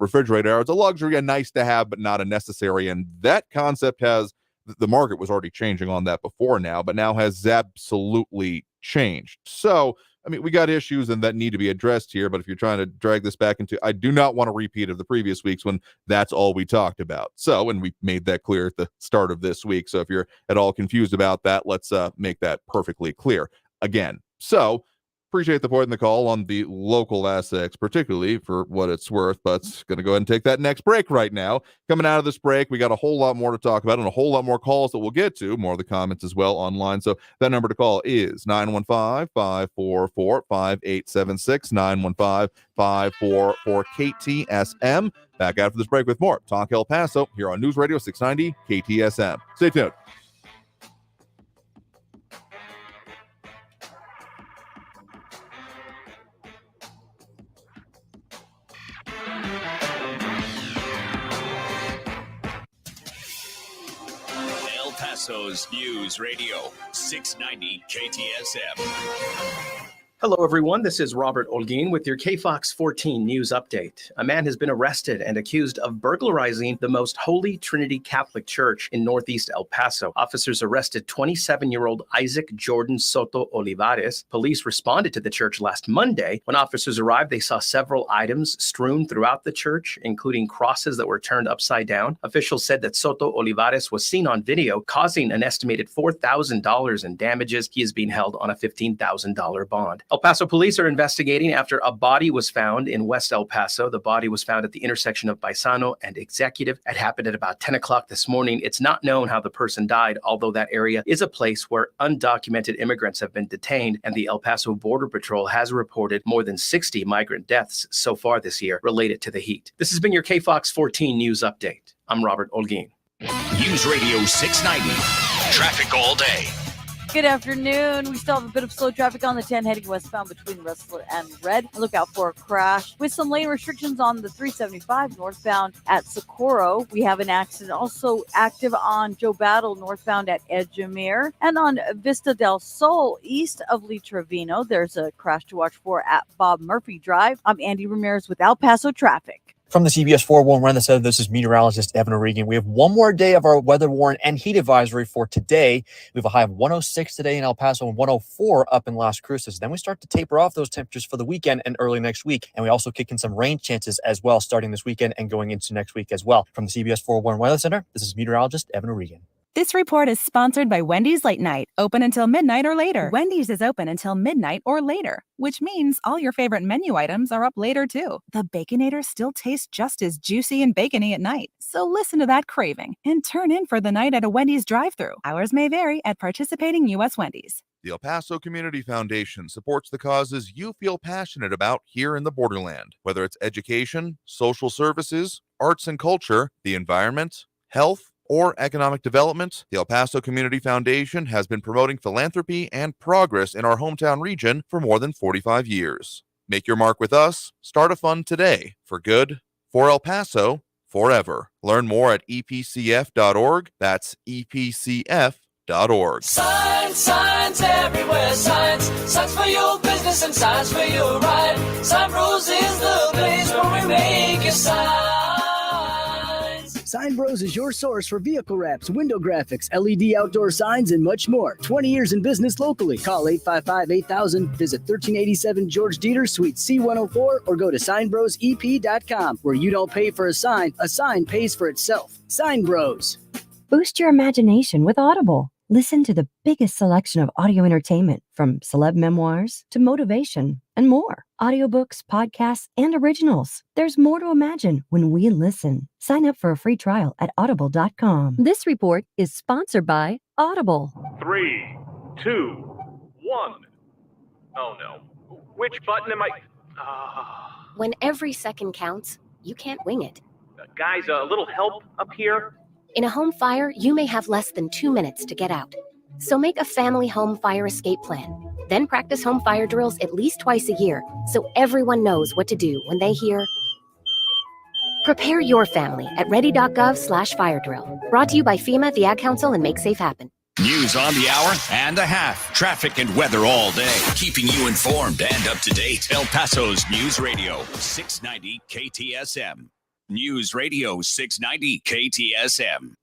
refrigerator. It's a luxury, a nice to have, but not a necessary. And that concept the market was already changing on that before now, but now has absolutely changed. So, we got issues and that need to be addressed here, but if you're trying to drag this back into, I do not want a repeat of the previous weeks when that's all we talked about. So, and we made that clear at the start of this week. So if you're at all confused about that, let's make that perfectly clear again. So appreciate the point in the call on the local aspects, particularly for what it's worth, but going to go ahead and take that next break right now. Coming out of this break, we got a whole lot more to talk about and a whole lot more calls that we'll get to, more of the comments as well online. So that number to call is 915-544-5876, 915-544-KTSM. Back after this break with more Talk El Paso here on News Radio 690 KTSM. Stay tuned. El Paso's News Radio 690 KTSM. Hello, everyone. This is Robert Olguin with your KFOX 14 news update. A man has been arrested and accused of burglarizing the Most Holy Trinity Catholic Church in Northeast El Paso. Officers arrested 27-year-old Isaac Jordan Soto Olivares. Police responded to the church last Monday. When officers arrived, they saw several items strewn throughout the church, including crosses that were turned upside down. Officials said that Soto Olivares was seen on video, causing an estimated $4,000 in damages. He is being held on a $15,000 bond. El Paso police are investigating after a body was found in West El Paso. The body was found at the intersection of Paisano and Executive. It happened at about 10 o'clock this morning. It's not known how the person died, although that area is a place where undocumented immigrants have been detained, and the El Paso Border Patrol has reported more than 60 migrant deaths so far this year related to the heat. This has been your KFOX 14 news update. I'm Robert Olguin. News Radio 690. Traffic all day. Good afternoon. We still have a bit of slow traffic on the 10 heading westbound between Rustler and Red. Look out for a crash with some lane restrictions on the 375 northbound at Socorro. We have an accident also active on Joe Battle northbound at Edgemere, and on Vista del Sol east of Lee Trevino. There's a crash to watch for at Bob Murphy Drive. I'm Andy Ramirez with El Paso traffic. From the CBS 411 Weather Center, this is meteorologist Evan O'Regan. We have one more day of our weather warning and heat advisory for today. We have a high of 106 today in El Paso and 104 up in Las Cruces. Then we start to taper off those temperatures for the weekend and early next week. And we also kick in some rain chances as well starting this weekend and going into next week as well. From the CBS 411 Weather Center, this is meteorologist Evan O'Regan. This report is sponsored by Wendy's Late Night, open until midnight or later. Wendy's is open until midnight or later, which means all your favorite menu items are up later too. The Baconator still tastes just as juicy and bacony at night. So listen to that craving and turn in for the night at a Wendy's drive-thru. Hours may vary at participating U.S. Wendy's. The El Paso Community Foundation supports the causes you feel passionate about here in the Borderland, whether it's education, social services, arts and culture, the environment, health, or economic development. The El Paso Community Foundation has been promoting philanthropy and progress in our hometown region for more than 45 years. Make your mark with us. Start a fund today for good, for El Paso, forever. Learn more at epcf.org. That's epcf.org. Signs everywhere, signs for your business and signs for your ride. Sign Bros is the place where we make a sign. Sign Bros is your source for vehicle wraps, window graphics, LED outdoor signs, and much more. 20 years in business locally. Call 855-8000, visit 1387 George Dieter, Suite C104, or go to signbrosep.com, where you don't pay for a sign pays for itself. Sign Bros. Boost your imagination with Audible. Listen to the biggest selection of audio entertainment, from celeb memoirs to motivation and more. Audiobooks, podcasts, and originals. There's more to imagine when we listen. Sign up for a free trial at audible.com. This report is sponsored by Audible. 3, 2, 1. Oh no. Which button am I? When every second counts, you can't wing it. Guys, a little help up here? In a home fire, you may have less than 2 minutes to get out. So make a family home fire escape plan. Then practice home fire drills at least twice a year so everyone knows what to do when they hear. Prepare your family at ready.gov/fire drill. Brought to you by FEMA, the Ad Council, and Make Safe Happen. News on the hour and a half. Traffic and weather all day. Keeping you informed and up to date. El Paso's News Radio 690 KTSM. News Radio 690 KTSM.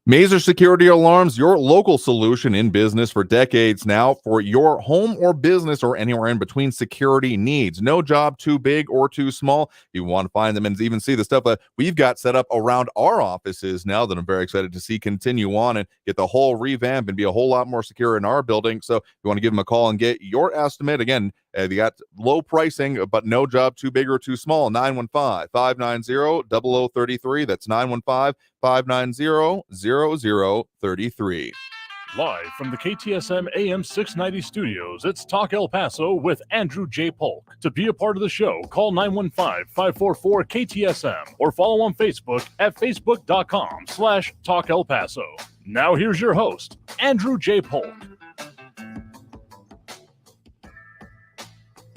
Mazer Security Alarms, your local solution in business for decades now for your home or business or anywhere in between security needs. No job too big or too small. You want to find them and even see the stuff that we've got set up around our offices now that I'm very excited to see continue on and get the whole revamp and be a whole lot more secure in our building. So you want to give them a call and get your estimate. Again, they got low pricing, but no job too big or too small. 915-590-0033. That's 915-590-0033. Live from the KTSM AM 690 studios, it's Talk El Paso with Andrew J. Polk. To be a part of the show, call 915-544-KTSM or follow on Facebook at facebook.com/Talk El Paso. Now here's your host, Andrew J. Polk.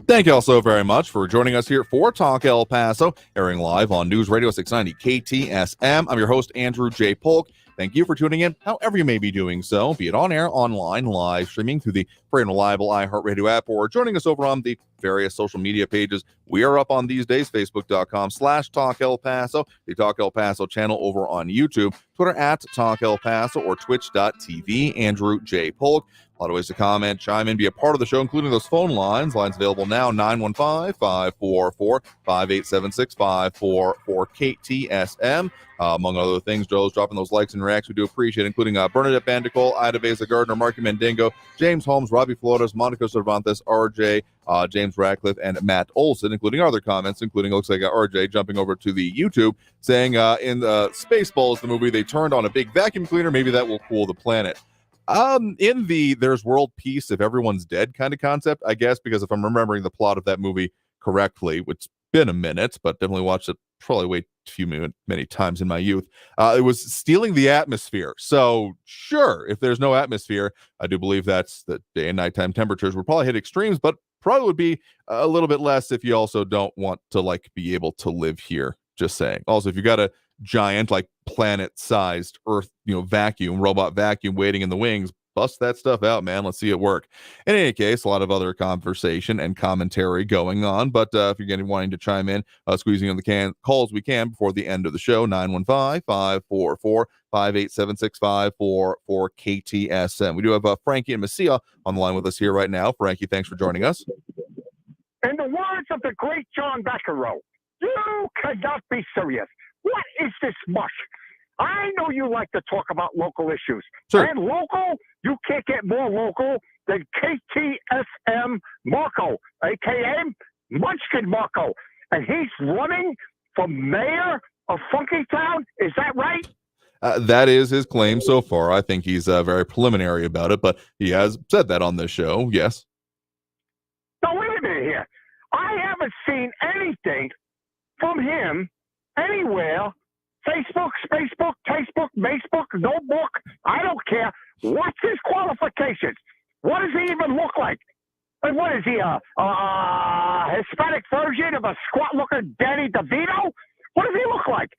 Thank you all so very much for joining us here for Talk El Paso, airing live on News Radio 690 KTSM. I'm your host, Andrew J. Polk. Thank you for tuning in, however you may be doing so, be it on air, online, live streaming through the free and reliable iHeartRadio app, or joining us over on the various social media pages. We are up on these days, facebook.com/Talk El Paso, the Talk El Paso channel over on YouTube, Twitter @Talk El Paso, or twitch.tv, Andrew J. Polk. A lot of ways to comment, chime in, be a part of the show, including those phone lines. Lines available now, 915-544-5876, 544-KTSM. Among other things, Joe's dropping those likes and reacts. We do appreciate, including Bernadette Bandicole, Ida Beza Gardner, Marky Mandingo, James Holmes, Robbie Flores, Monica Cervantes, RJ, James Radcliffe, and Matt Olson, including other comments, including, looks like RJ jumping over to the YouTube, saying in Spaceballs, the movie, they turned on a big vacuum cleaner. Maybe that will cool the planet. In the there's world peace if everyone's dead kind of concept, I guess, because if I'm remembering the plot of that movie correctly, which it's been a minute, but definitely watched it probably way many times in my youth, it was stealing the atmosphere. So sure, if there's no atmosphere, I do believe that's the day and nighttime temperatures would probably hit extremes, but probably would be a little bit less if you also don't want to be able to live here. Just saying. Also, if you got a giant planet-sized Earth, robot vacuum waiting in the wings, bust that stuff out, man. Let's see it work. In any case, a lot of other conversation and commentary going on, but if you're wanting to chime in, squeezing in the calls we can before the end of the show, 915-544-5876, 544-KTSM. We do have Frankie and Messia on the line with us here right now. Frankie, thanks for joining us. In the words of the great John Beccaro, you cannot be serious. What is this mush? I know you like to talk about local issues. Sure. And local, you can't get more local than KTSM Marco, a.k.a. Munchkin Marco. And he's running for mayor of Funky Town. Is that right? That is his claim so far. I think he's very preliminary about it, but he has said that on this show, yes. Now, wait a minute here. I haven't seen anything from him anywhere. Facebook, Macebook, no book. I don't care. What's his qualifications? What does he even look like? And what is he, a Hispanic version of a squat-looking Danny DeVito? What does he look like?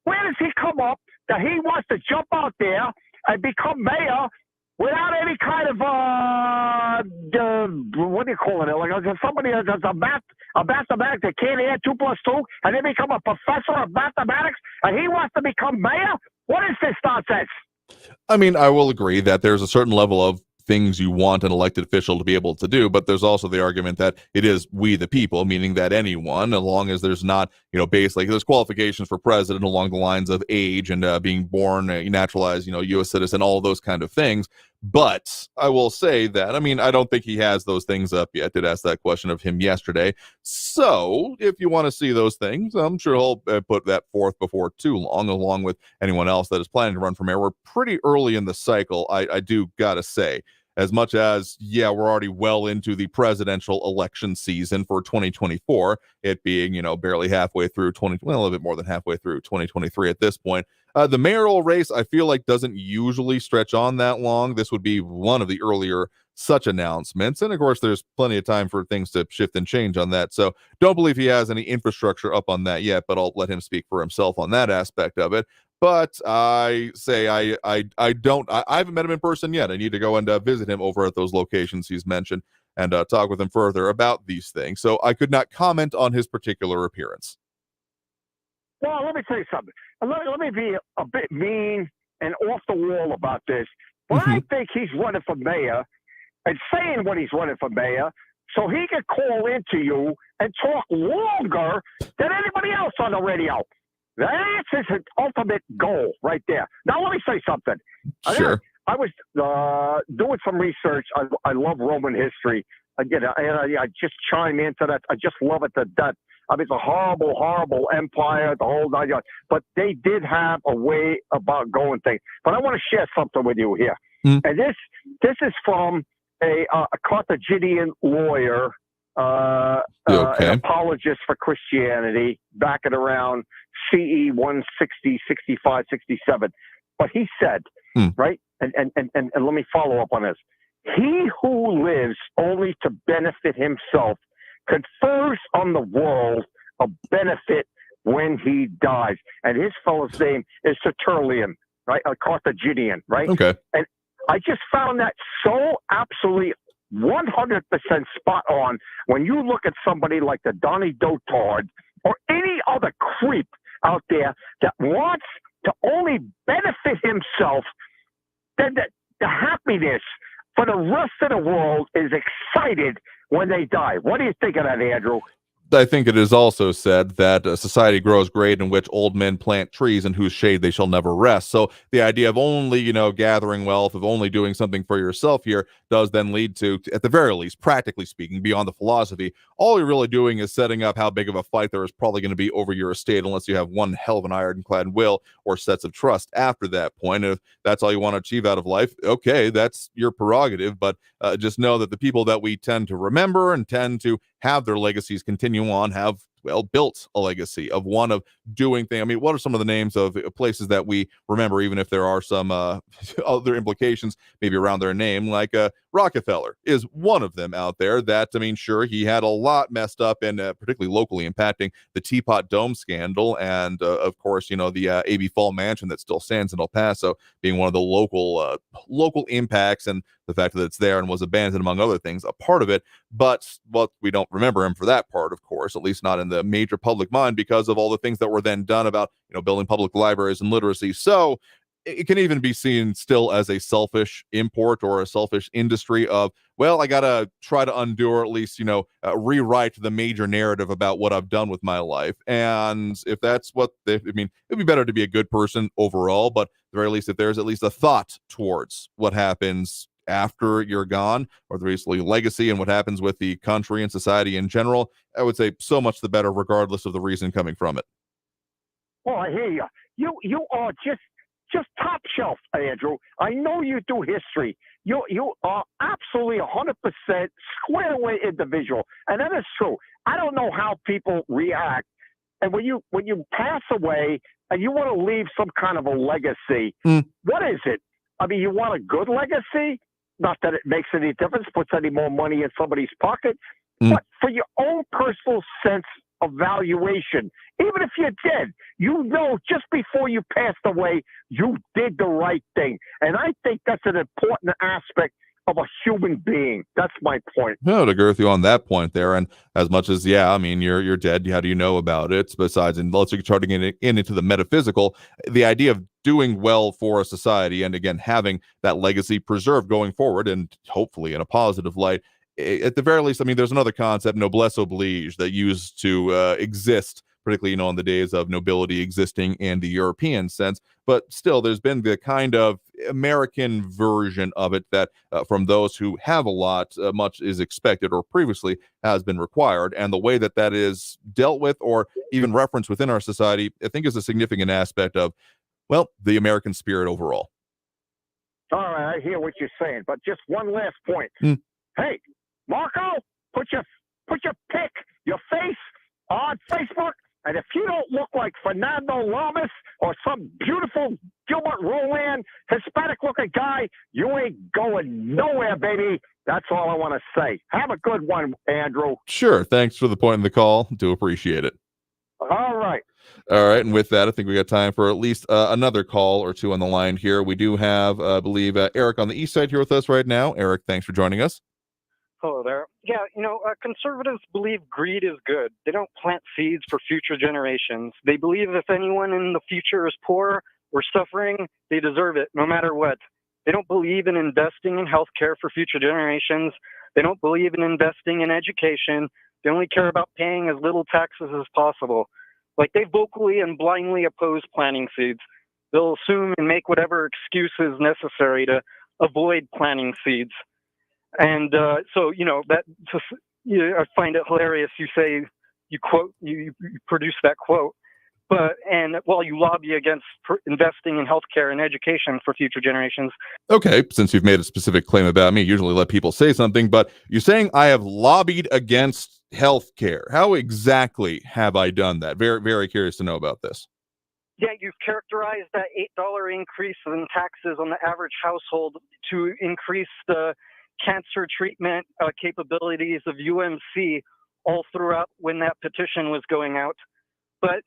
Where does he come up that he wants to jump out there and become mayor without any kind of, what do you call it? Like somebody that does a mathematics that can't add 2 + 2, and then become a professor of mathematics, and he wants to become mayor? What is this nonsense? I mean, I will agree that there's a certain level of things you want an elected official to be able to do, but there's also the argument that it is we the people, meaning that anyone, as long as there's not, basically there's qualifications for president along the lines of age and being born, naturalized, U.S. citizen, all those kind of things. But I will say that, I don't think he has those things up yet. I did ask that question of him yesterday. So if you want to see those things, I'm sure he'll put that forth before too long, along with anyone else that is planning to run for mayor. We're pretty early in the cycle, I do gotta say. As much as, we're already well into the presidential election season for 2024, it being, barely halfway through a little bit more than halfway through 2023 at this point. The mayoral race, I feel like, doesn't usually stretch on that long. This would be one of the earlier such announcements. And of course, there's plenty of time for things to shift and change on that. So don't believe he has any infrastructure up on that yet, but I'll let him speak for himself on that aspect of it. But I say I haven't met him in person yet. I need to go and visit him over at those locations he's mentioned and talk with him further about these things. So I could not comment on his particular appearance. Well, let me tell you something. Let me be a bit mean and off the wall about this. But I think he's running for mayor and saying what he's running for mayor so he can call into you and talk longer than anybody else on the radio. That's his ultimate goal right there. Now, let me say something. Sure. I was doing some research. I love Roman history. Again, I just chime into that. I just love it to death. It's a horrible, horrible empire, the whole nine yards. But they did have a way about going things. But I want to share something with you here. And this is from a Carthaginian lawyer, an apologist for Christianity back at around CE 160, 65, 67. But he said, right, and let me follow up on this. He who lives only to benefit himself confers on the world a benefit when he dies. And his fellow's name is Tertullian. right? A Carthaginian, right? Okay. And I just found that so absolutely 100% spot on when you look at somebody like the Donnie Dotard or any other creep out there that wants to only benefit himself, then the happiness for the rest of the world is excited when they die. What do you think of that, Andrew? I think it is also said that society grows great in which old men plant trees in whose shade they shall never rest. So the idea of only, gathering wealth, of only doing something for yourself here does then lead to, at the very least, practically speaking, beyond the philosophy, all you're really doing is setting up how big of a fight there is probably going to be over your estate unless you have one hell of an ironclad will or sets of trust after that point. And if that's all you want to achieve out of life, okay, that's your prerogative. But just know that the people that we tend to remember and tend to have their legacies continue on have built a legacy of one of doing things. I mean, what are some of the names of places that we remember, even if there are some other implications maybe around their name, like Rockefeller is one of them out there that, I mean, sure, he had a lot messed up and particularly locally impacting the Teapot Dome scandal. And of course, the AB Fall Mansion that still stands in El Paso being one of the local impacts, and the fact that it's there and was abandoned, among other things, a part of it. But we don't remember him for that part, of course, at least not in the major public mind, because of all the things that were then done about, building public libraries and literacy. So it can even be seen still as a selfish import or a selfish industry of, well, I got to try to undo or at least, rewrite the major narrative about what I've done with my life. And if that's it'd be better to be a good person overall, but at the very least, if there's at least a thought towards what happens after you're gone, or the recently legacy and what happens with the country and society in general, I would say so much the better, regardless of the reason coming from it. Oh, I hear you. You are just top shelf, Andrew. I know you do history. You are absolutely 100% square away individual, and that is true. I don't know how people react, and when you pass away and you want to leave some kind of a legacy, what is it? I mean, you want a good legacy? Not that it makes any difference, puts any more money in somebody's pocket, but for your own personal sense of valuation. Even if you're dead, just before you passed away, you did the right thing. And I think that's an important aspect of a human being. That's my point. No, to agree with you on that point there. And as much as, you're dead, how do you know about it? Besides, and let's start getting into the metaphysical, the idea of doing well for a society and, again, having that legacy preserved going forward and hopefully in a positive light. At the very least, there's another concept, noblesse oblige, that used to exist, particularly, in the days of nobility existing in the European sense. But still, there's been the kind of American version of it that from those who have a lot, much is expected or previously has been required. And the way that is dealt with or even referenced within our society, I think is a significant aspect of, the American spirit overall. All right, I hear what you're saying, but just one last point. Hey, Marco, put your pic, your face on Facebook, and if you don't look like Fernando Lamas or some beautiful Gilbert Roland, Hispanic-looking guy, you ain't going nowhere, baby. That's all I want to say. Have a good one, Andrew. Sure. Thanks for the point in the call. Do appreciate it. All right. All right. And with that, I think we got time for at least another call or two on the line here. We do have, I believe, Eric on the east side here with us right now. Eric, thanks for joining us. Hello there. Yeah, conservatives believe greed is good. They don't plant seeds for future generations. They believe if anyone in the future is poor or suffering, they deserve it, no matter what. They don't believe in investing in healthcare for future generations. They don't believe in investing in education. They only care about paying as little taxes as possible. Like, they vocally and blindly oppose planting seeds. They'll assume and make whatever excuses necessary to avoid planting seeds. And I find it hilarious. You say you produce that quote, and while you lobby against investing in healthcare and education for future generations. Okay, since you've made a specific claim about me, usually let people say something, but you're saying I have lobbied against healthcare. How exactly have I done that? Very, very curious to know about this. Yeah, you've characterized that $8 increase in taxes on the average household to increase the cancer treatment capabilities of UMC all throughout when that petition was going out. But,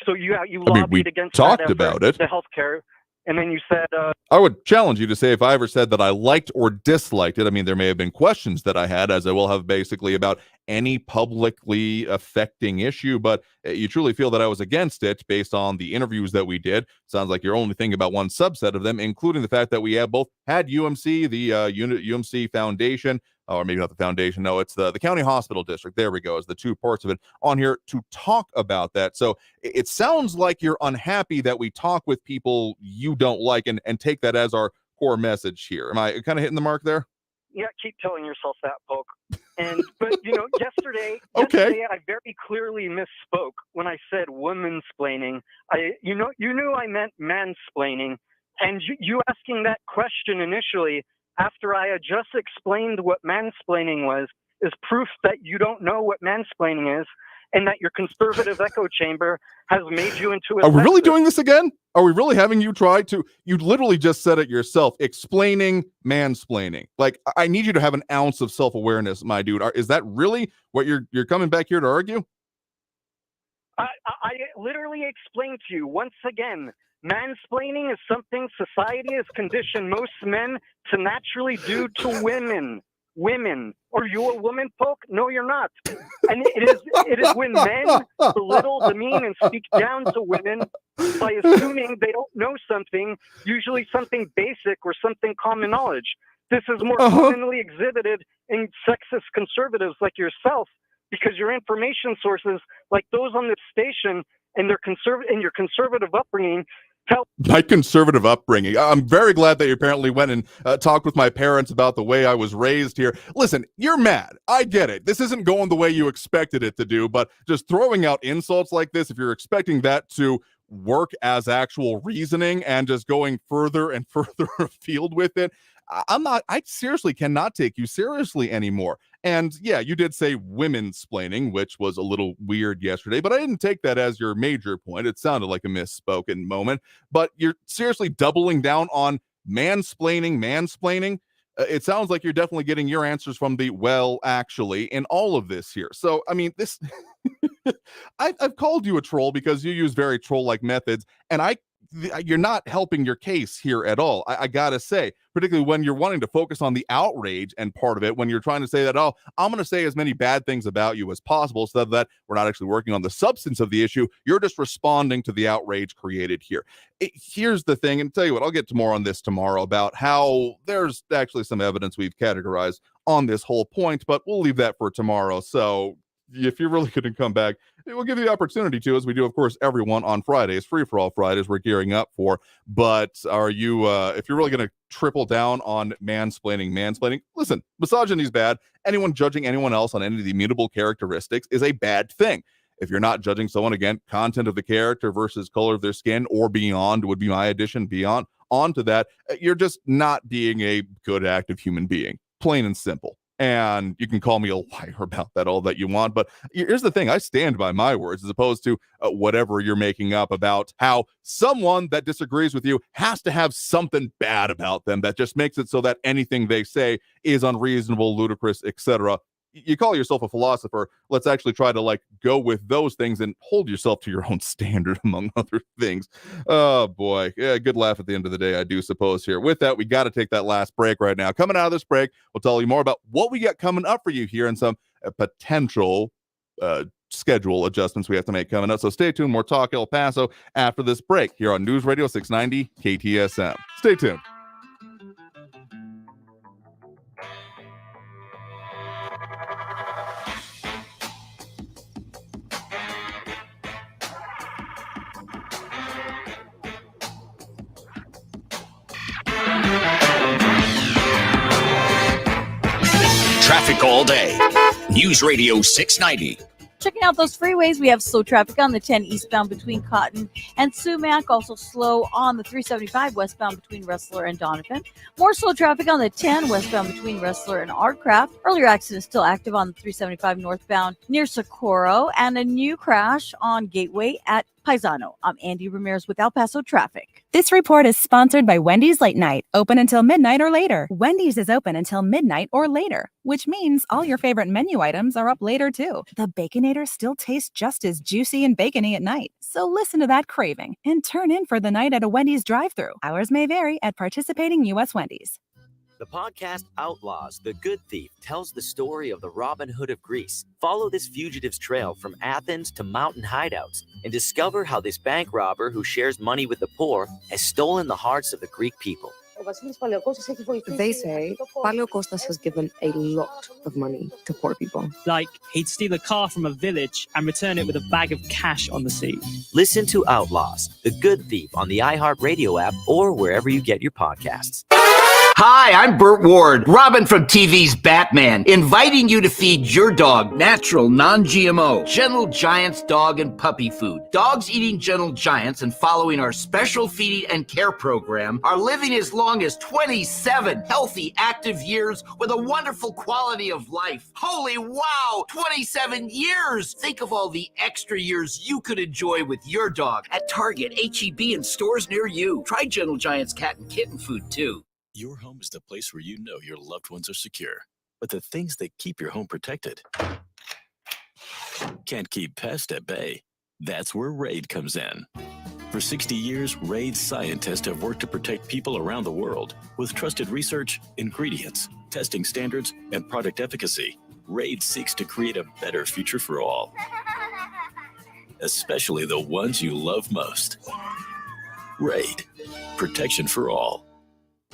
so you lobbied against talked that effort, about it. the healthcare. And then you said, I would challenge you to say if I ever said that I liked or disliked it. I mean, there may have been questions that I had, as I will have basically about any publicly affecting issue, but you truly feel that I was against it based on the interviews that we did. Sounds like you're only thinking about one subset of them, including the fact that we have both had UMC, the UMC Foundation, or maybe not the foundation. No, it's the county hospital district. There we go. Is the two parts of it on here to talk about that. So it sounds like you're unhappy that we talk with people you don't like and take that as our core message here. Am I kind of hitting the mark there? Yeah, keep telling yourself that, Polk. But yesterday I very clearly misspoke when I said womansplaining. You knew I meant mansplaining, and you asking that question initially after I had just explained what mansplaining was is proof that you don't know what mansplaining is, and that your conservative echo chamber has made you into a... Are we really doing this again? Are we really having you try to... You literally just said it yourself, explaining mansplaining. Like, I need you to have an ounce of self-awareness, my dude. Is that really what you're coming back here to argue? I literally explained to you once again, mansplaining is something society has conditioned most men to naturally do to women. Are you a woman, Polk? No, you're not. And it is when men belittle, demean, and speak down to women by assuming they don't know something, usually something basic or something common knowledge. This is more commonly exhibited in sexist conservatives like yourself, because your information sources, like those on this station, and your conservative upbringing. My conservative upbringing. I'm very glad that you apparently went and talked with my parents about the way I was raised here. Listen, you're mad. I get it. This isn't going the way you expected it to do, but just throwing out insults like this, if you're expecting that to work as actual reasoning and just going further and further afield with it, I seriously cannot take you seriously anymore. And yeah, you did say women-splaining, which was a little weird yesterday, but I didn't take that as your major point. It sounded like a misspoken moment, but you're seriously doubling down on mansplaining. It sounds like you're definitely getting your answers from the well, actually, in all of this here. So, I mean, this, I've called you a troll because you use very troll-like methods, and you're not helping your case here at all. I gotta say, particularly when you're wanting to focus on the outrage and part of it, when you're trying to say that, oh, I'm going to say as many bad things about you as possible so that we're not actually working on the substance of the issue. You're just responding to the outrage created here. Here's the thing, and tell you what, I'll get to more on this tomorrow about how there's actually some evidence we've categorized on this whole point, but we'll leave that for tomorrow. So if you're really going to come back, we'll give you the opportunity to, as we do, of course, everyone on Fridays, free-for-all Fridays, we're gearing up for. But are you, if you're really going to triple down on mansplaining, listen, misogyny is bad. Anyone judging anyone else on any of the immutable characteristics is a bad thing. If you're not judging someone, again, content of the character versus color of their skin or beyond would be my addition beyond onto that. You're just not being a good, active human being, plain and simple. And you can call me a liar about that all that you want. But here's the thing. I stand by my words as opposed to whatever you're making up about how someone that disagrees with you has to have something bad about them that just makes it so that anything they say is unreasonable, ludicrous, etc. You call yourself a philosopher. Let's actually try to go with those things and hold yourself to your own standard, among other things. Oh boy. Yeah, good laugh at the end of the day, I do suppose here. With that, we got to take that last break right now. Coming out of this break, we'll tell you more about what we got coming up for you here and some potential schedule adjustments we have to make coming up. So stay tuned. More Talk El Paso after this break here on News Radio 690 KTSM. Stay tuned. Traffic all day. News Radio 690. Checking out those freeways, we have slow traffic on the 10 eastbound between Cotton and Sumac. Also slow on the 375 westbound between Ressler and Donovan. More slow traffic on the 10 westbound between Ressler and Artcraft. Earlier accident still active on the 375 northbound near Socorro. And a new crash on Gateway at Paisano. I'm Andy Ramirez with El Paso Traffic. This report is sponsored by Wendy's Late Night, open until midnight or later. Wendy's is open until midnight or later, which means all your favorite menu items are up later too. The Baconator still taste just as juicy and bacony at night. So listen to that craving and turn in for the night at a Wendy's drive-thru. Hours may vary at participating U.S. Wendy's. The podcast Outlaws, The Good Thief tells the story of the Robin Hood of Greece. Follow this fugitive's trail from Athens to mountain hideouts and discover how this bank robber who shares money with the poor has stolen the hearts of the Greek people. They say Paleokostas has given a lot of money to poor people. Like, he'd steal a car from a village and return it with a bag of cash on the seat. Listen to Outlaws, The Good Thief on the iHeartRadio app or wherever you get your podcasts. Hi, I'm Burt Ward, Robin from TV's Batman, inviting you to feed your dog natural, non-GMO, Gentle Giants dog and puppy food. Dogs eating Gentle Giants and following our special feeding and care program are living as long as 27 healthy, active years with a wonderful quality of life. Holy wow, 27 years! Think of all the extra years you could enjoy with your dog at Target, H-E-B, and stores near you. Try Gentle Giants cat and kitten food, too. Your home is the place where you know your loved ones are secure. But the things that keep your home protected can't keep pests at bay. That's where RAID comes in. For 60 years, RAID scientists have worked to protect people around the world. With trusted research, ingredients, testing standards, and product efficacy, RAID seeks to create a better future for all, especially the ones you love most. RAID, protection for all.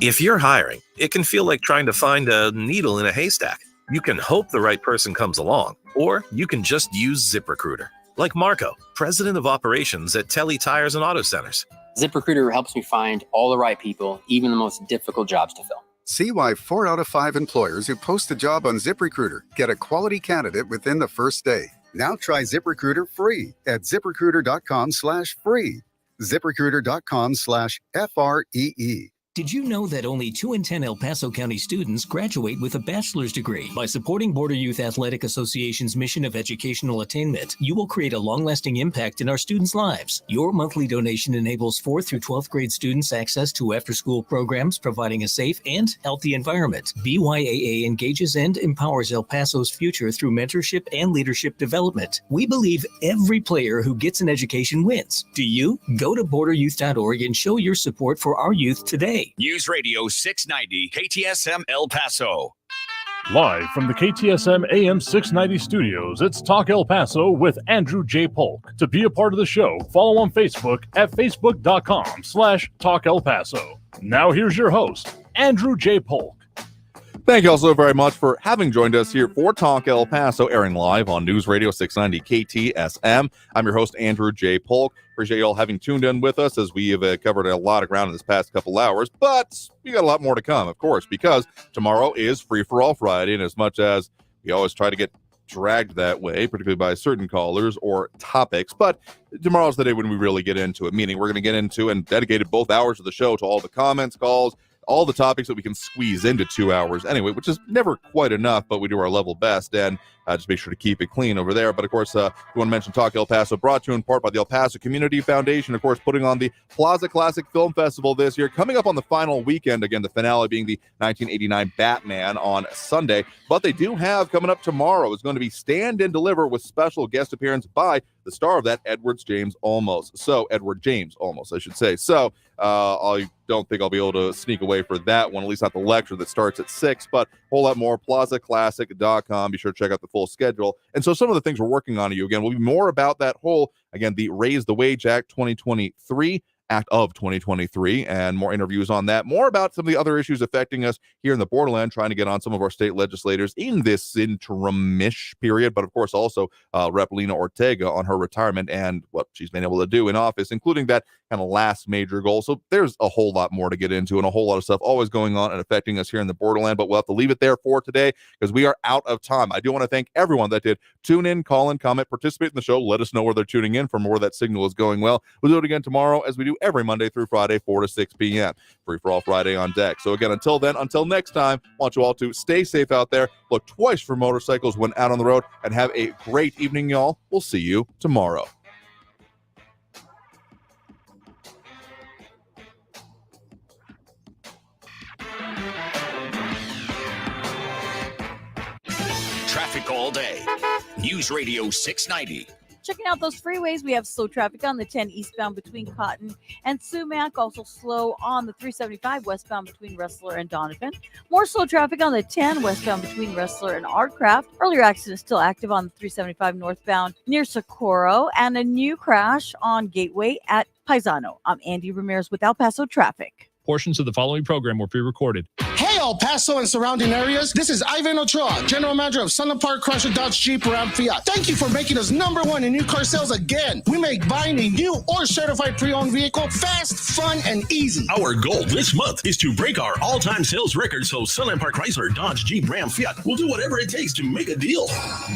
If you're hiring, it can feel like trying to find a needle in a haystack. You can hope the right person comes along, or you can just use ZipRecruiter. Like Marco, president of operations at Telly Tires and Auto Centers. ZipRecruiter helps me find all the right people, even the most difficult jobs to fill. See why 4 out of 5 employers who post a job on ZipRecruiter get a quality candidate within the first day. Now try ZipRecruiter free at ZipRecruiter.com/free. ZipRecruiter.com/FREE. Did you know that only 2 in 10 El Paso County students graduate with a bachelor's degree? By supporting Border Youth Athletic Association's mission of educational attainment, you will create a long-lasting impact in our students' lives. Your monthly donation enables 4th through 12th grade students access to after-school programs, providing a safe and healthy environment. BYAA engages and empowers El Paso's future through mentorship and leadership development. We believe every player who gets an education wins. Do you? Go to borderyouth.org and show your support for our youth today. News Radio 690 KTSM El Paso. Live from the KTSM AM 690 studios, it's Talk El Paso with Andrew J. Polk. To be a part of the show, follow on Facebook at facebook.com/Talk El Paso. Now here's your host, Andrew J. Polk. Thank you all so very much for having joined us here for Talk El Paso, airing live on News Radio 690 KTSM. I'm your host, Andrew J. Polk. Appreciate you all having tuned in with us as we have covered a lot of ground in this past couple hours, but we got a lot more to come, of course, because tomorrow is Free for All Friday, and as much as we always try to get dragged that way, particularly by certain callers or topics, but tomorrow's the day when we really get into it, meaning we're going to get into and dedicated both hours of the show to all the comments, calls, all the topics that we can squeeze into 2 hours anyway, which is never quite enough, but we do our level best, and just make sure to keep it clean over there. But of course, we want to mention Talk El Paso, brought to you in part by the El Paso Community Foundation, of course, putting on the Plaza Classic Film Festival this year, coming up on the final weekend, again, the finale being the 1989 Batman on Sunday. But they do have coming up tomorrow is going to be Stand and Deliver with special guest appearance by the star of that, Edward James Olmos, I should say. So I don't think I'll be able to sneak away for that one, at least not the lecture that starts at 6, but a whole lot more, plazaclassic.com. Be sure to check out the full schedule. And so some of the things we're working on, again, will be more about that whole, again, the Raise the Wage Act 2023, Act of 2023, and more interviews on that. More about some of the other issues affecting us here in the Borderland, trying to get on some of our state legislators in this interim-ish period, but of course also Rep. Lena Ortega on her retirement and what she's been able to do in office, including that kind of last major goal. So there's a whole lot more to get into and a whole lot of stuff always going on and affecting us here in the Borderland, but we'll have to leave it there for today because we are out of time. I do want to thank everyone that did tune in, call in, comment, participate in the show. Let us know where they're tuning in from, where that signal is going well. We'll do it again tomorrow as we do every Monday through Friday, 4 to 6 p.m. Free for All Friday on deck. So again, until then, until next time, I want you all to stay safe out there, look twice for motorcycles when out on the road, and have a great evening, y'all. We'll see you tomorrow. Traffic all day. News Radio 690. Checking out those freeways, we have slow traffic on the 10 eastbound between Cotton and Sumac. Also slow on the 375 westbound between Wrestler and Donovan. More slow traffic on the 10 westbound between Wrestler and Artcraft. Earlier accident still active on the 375 northbound near Socorro. And a new crash on Gateway at Paisano. I'm Andy Ramirez with El Paso Traffic. Portions of the following program were pre-recorded. Hey, El Paso and surrounding areas. This is Ivan Ochoa, General Manager of Sunland Park Chrysler Dodge Jeep Ram Fiat. Thank you for making us #1 in new car sales again. We make buying a new or certified pre-owned vehicle fast, fun, and easy. Our goal this month is to break our all-time sales record, so Sunland Park Chrysler Dodge Jeep Ram Fiat will do whatever it takes to make a deal.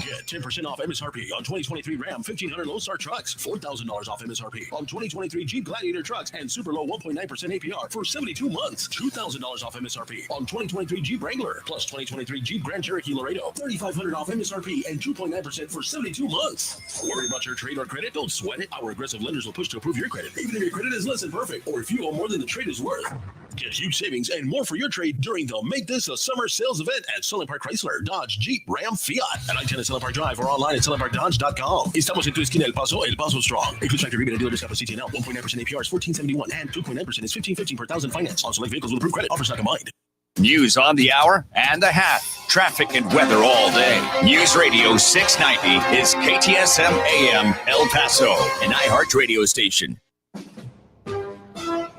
Get 10% off MSRP on 2023 Ram 1500 Lone Star trucks, $4,000 off MSRP on 2023 Jeep Gladiator trucks, and super low 1.9% APR for 72 months. $2,000 off MSRP on 2023 Jeep Wrangler, plus 2023 Jeep Grand Cherokee Laredo. $3,500 off MSRP and 2.9% for 72 months. Worry about your trade or credit? Don't sweat it. Our aggressive lenders will push to approve your credit, even if your credit is less than perfect, or if you owe more than the trade is worth. Get huge savings and more for your trade during the Make This a Summer Sales event at Sunland Park Chrysler, Dodge, Jeep, Ram, Fiat. At I-10 at Sunland Park Drive or online at sunlandparkdodge.com. Estamos en tu esquina El Paso Strong. Includes factory rebate and dealer discount for CTNL. 1.9% APR is $1,471 and 2.9% is $1,515 per thousand finance. On select vehicles with approved credit. Offers not combined. News on the hour and a half. Traffic and weather all day. News Radio 690 is KTSM AM El Paso, an iHeart radio station.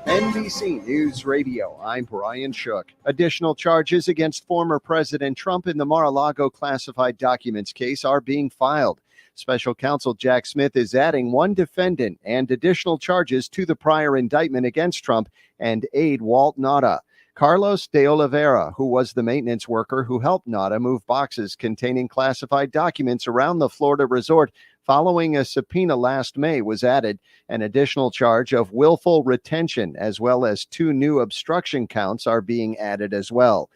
NBC News Radio, I'm Brian Shook. Additional charges against former President Trump in the Mar-a-Lago classified documents case are being filed. Special counsel Jack Smith is adding one defendant and additional charges to the prior indictment against Trump and aide Walt Nauta. Carlos de Oliveira, who was the maintenance worker who helped Nauta move boxes containing classified documents around the Florida resort following a subpoena last May, was added. An additional charge of willful retention, as well as 2 new obstruction counts, are being added as well.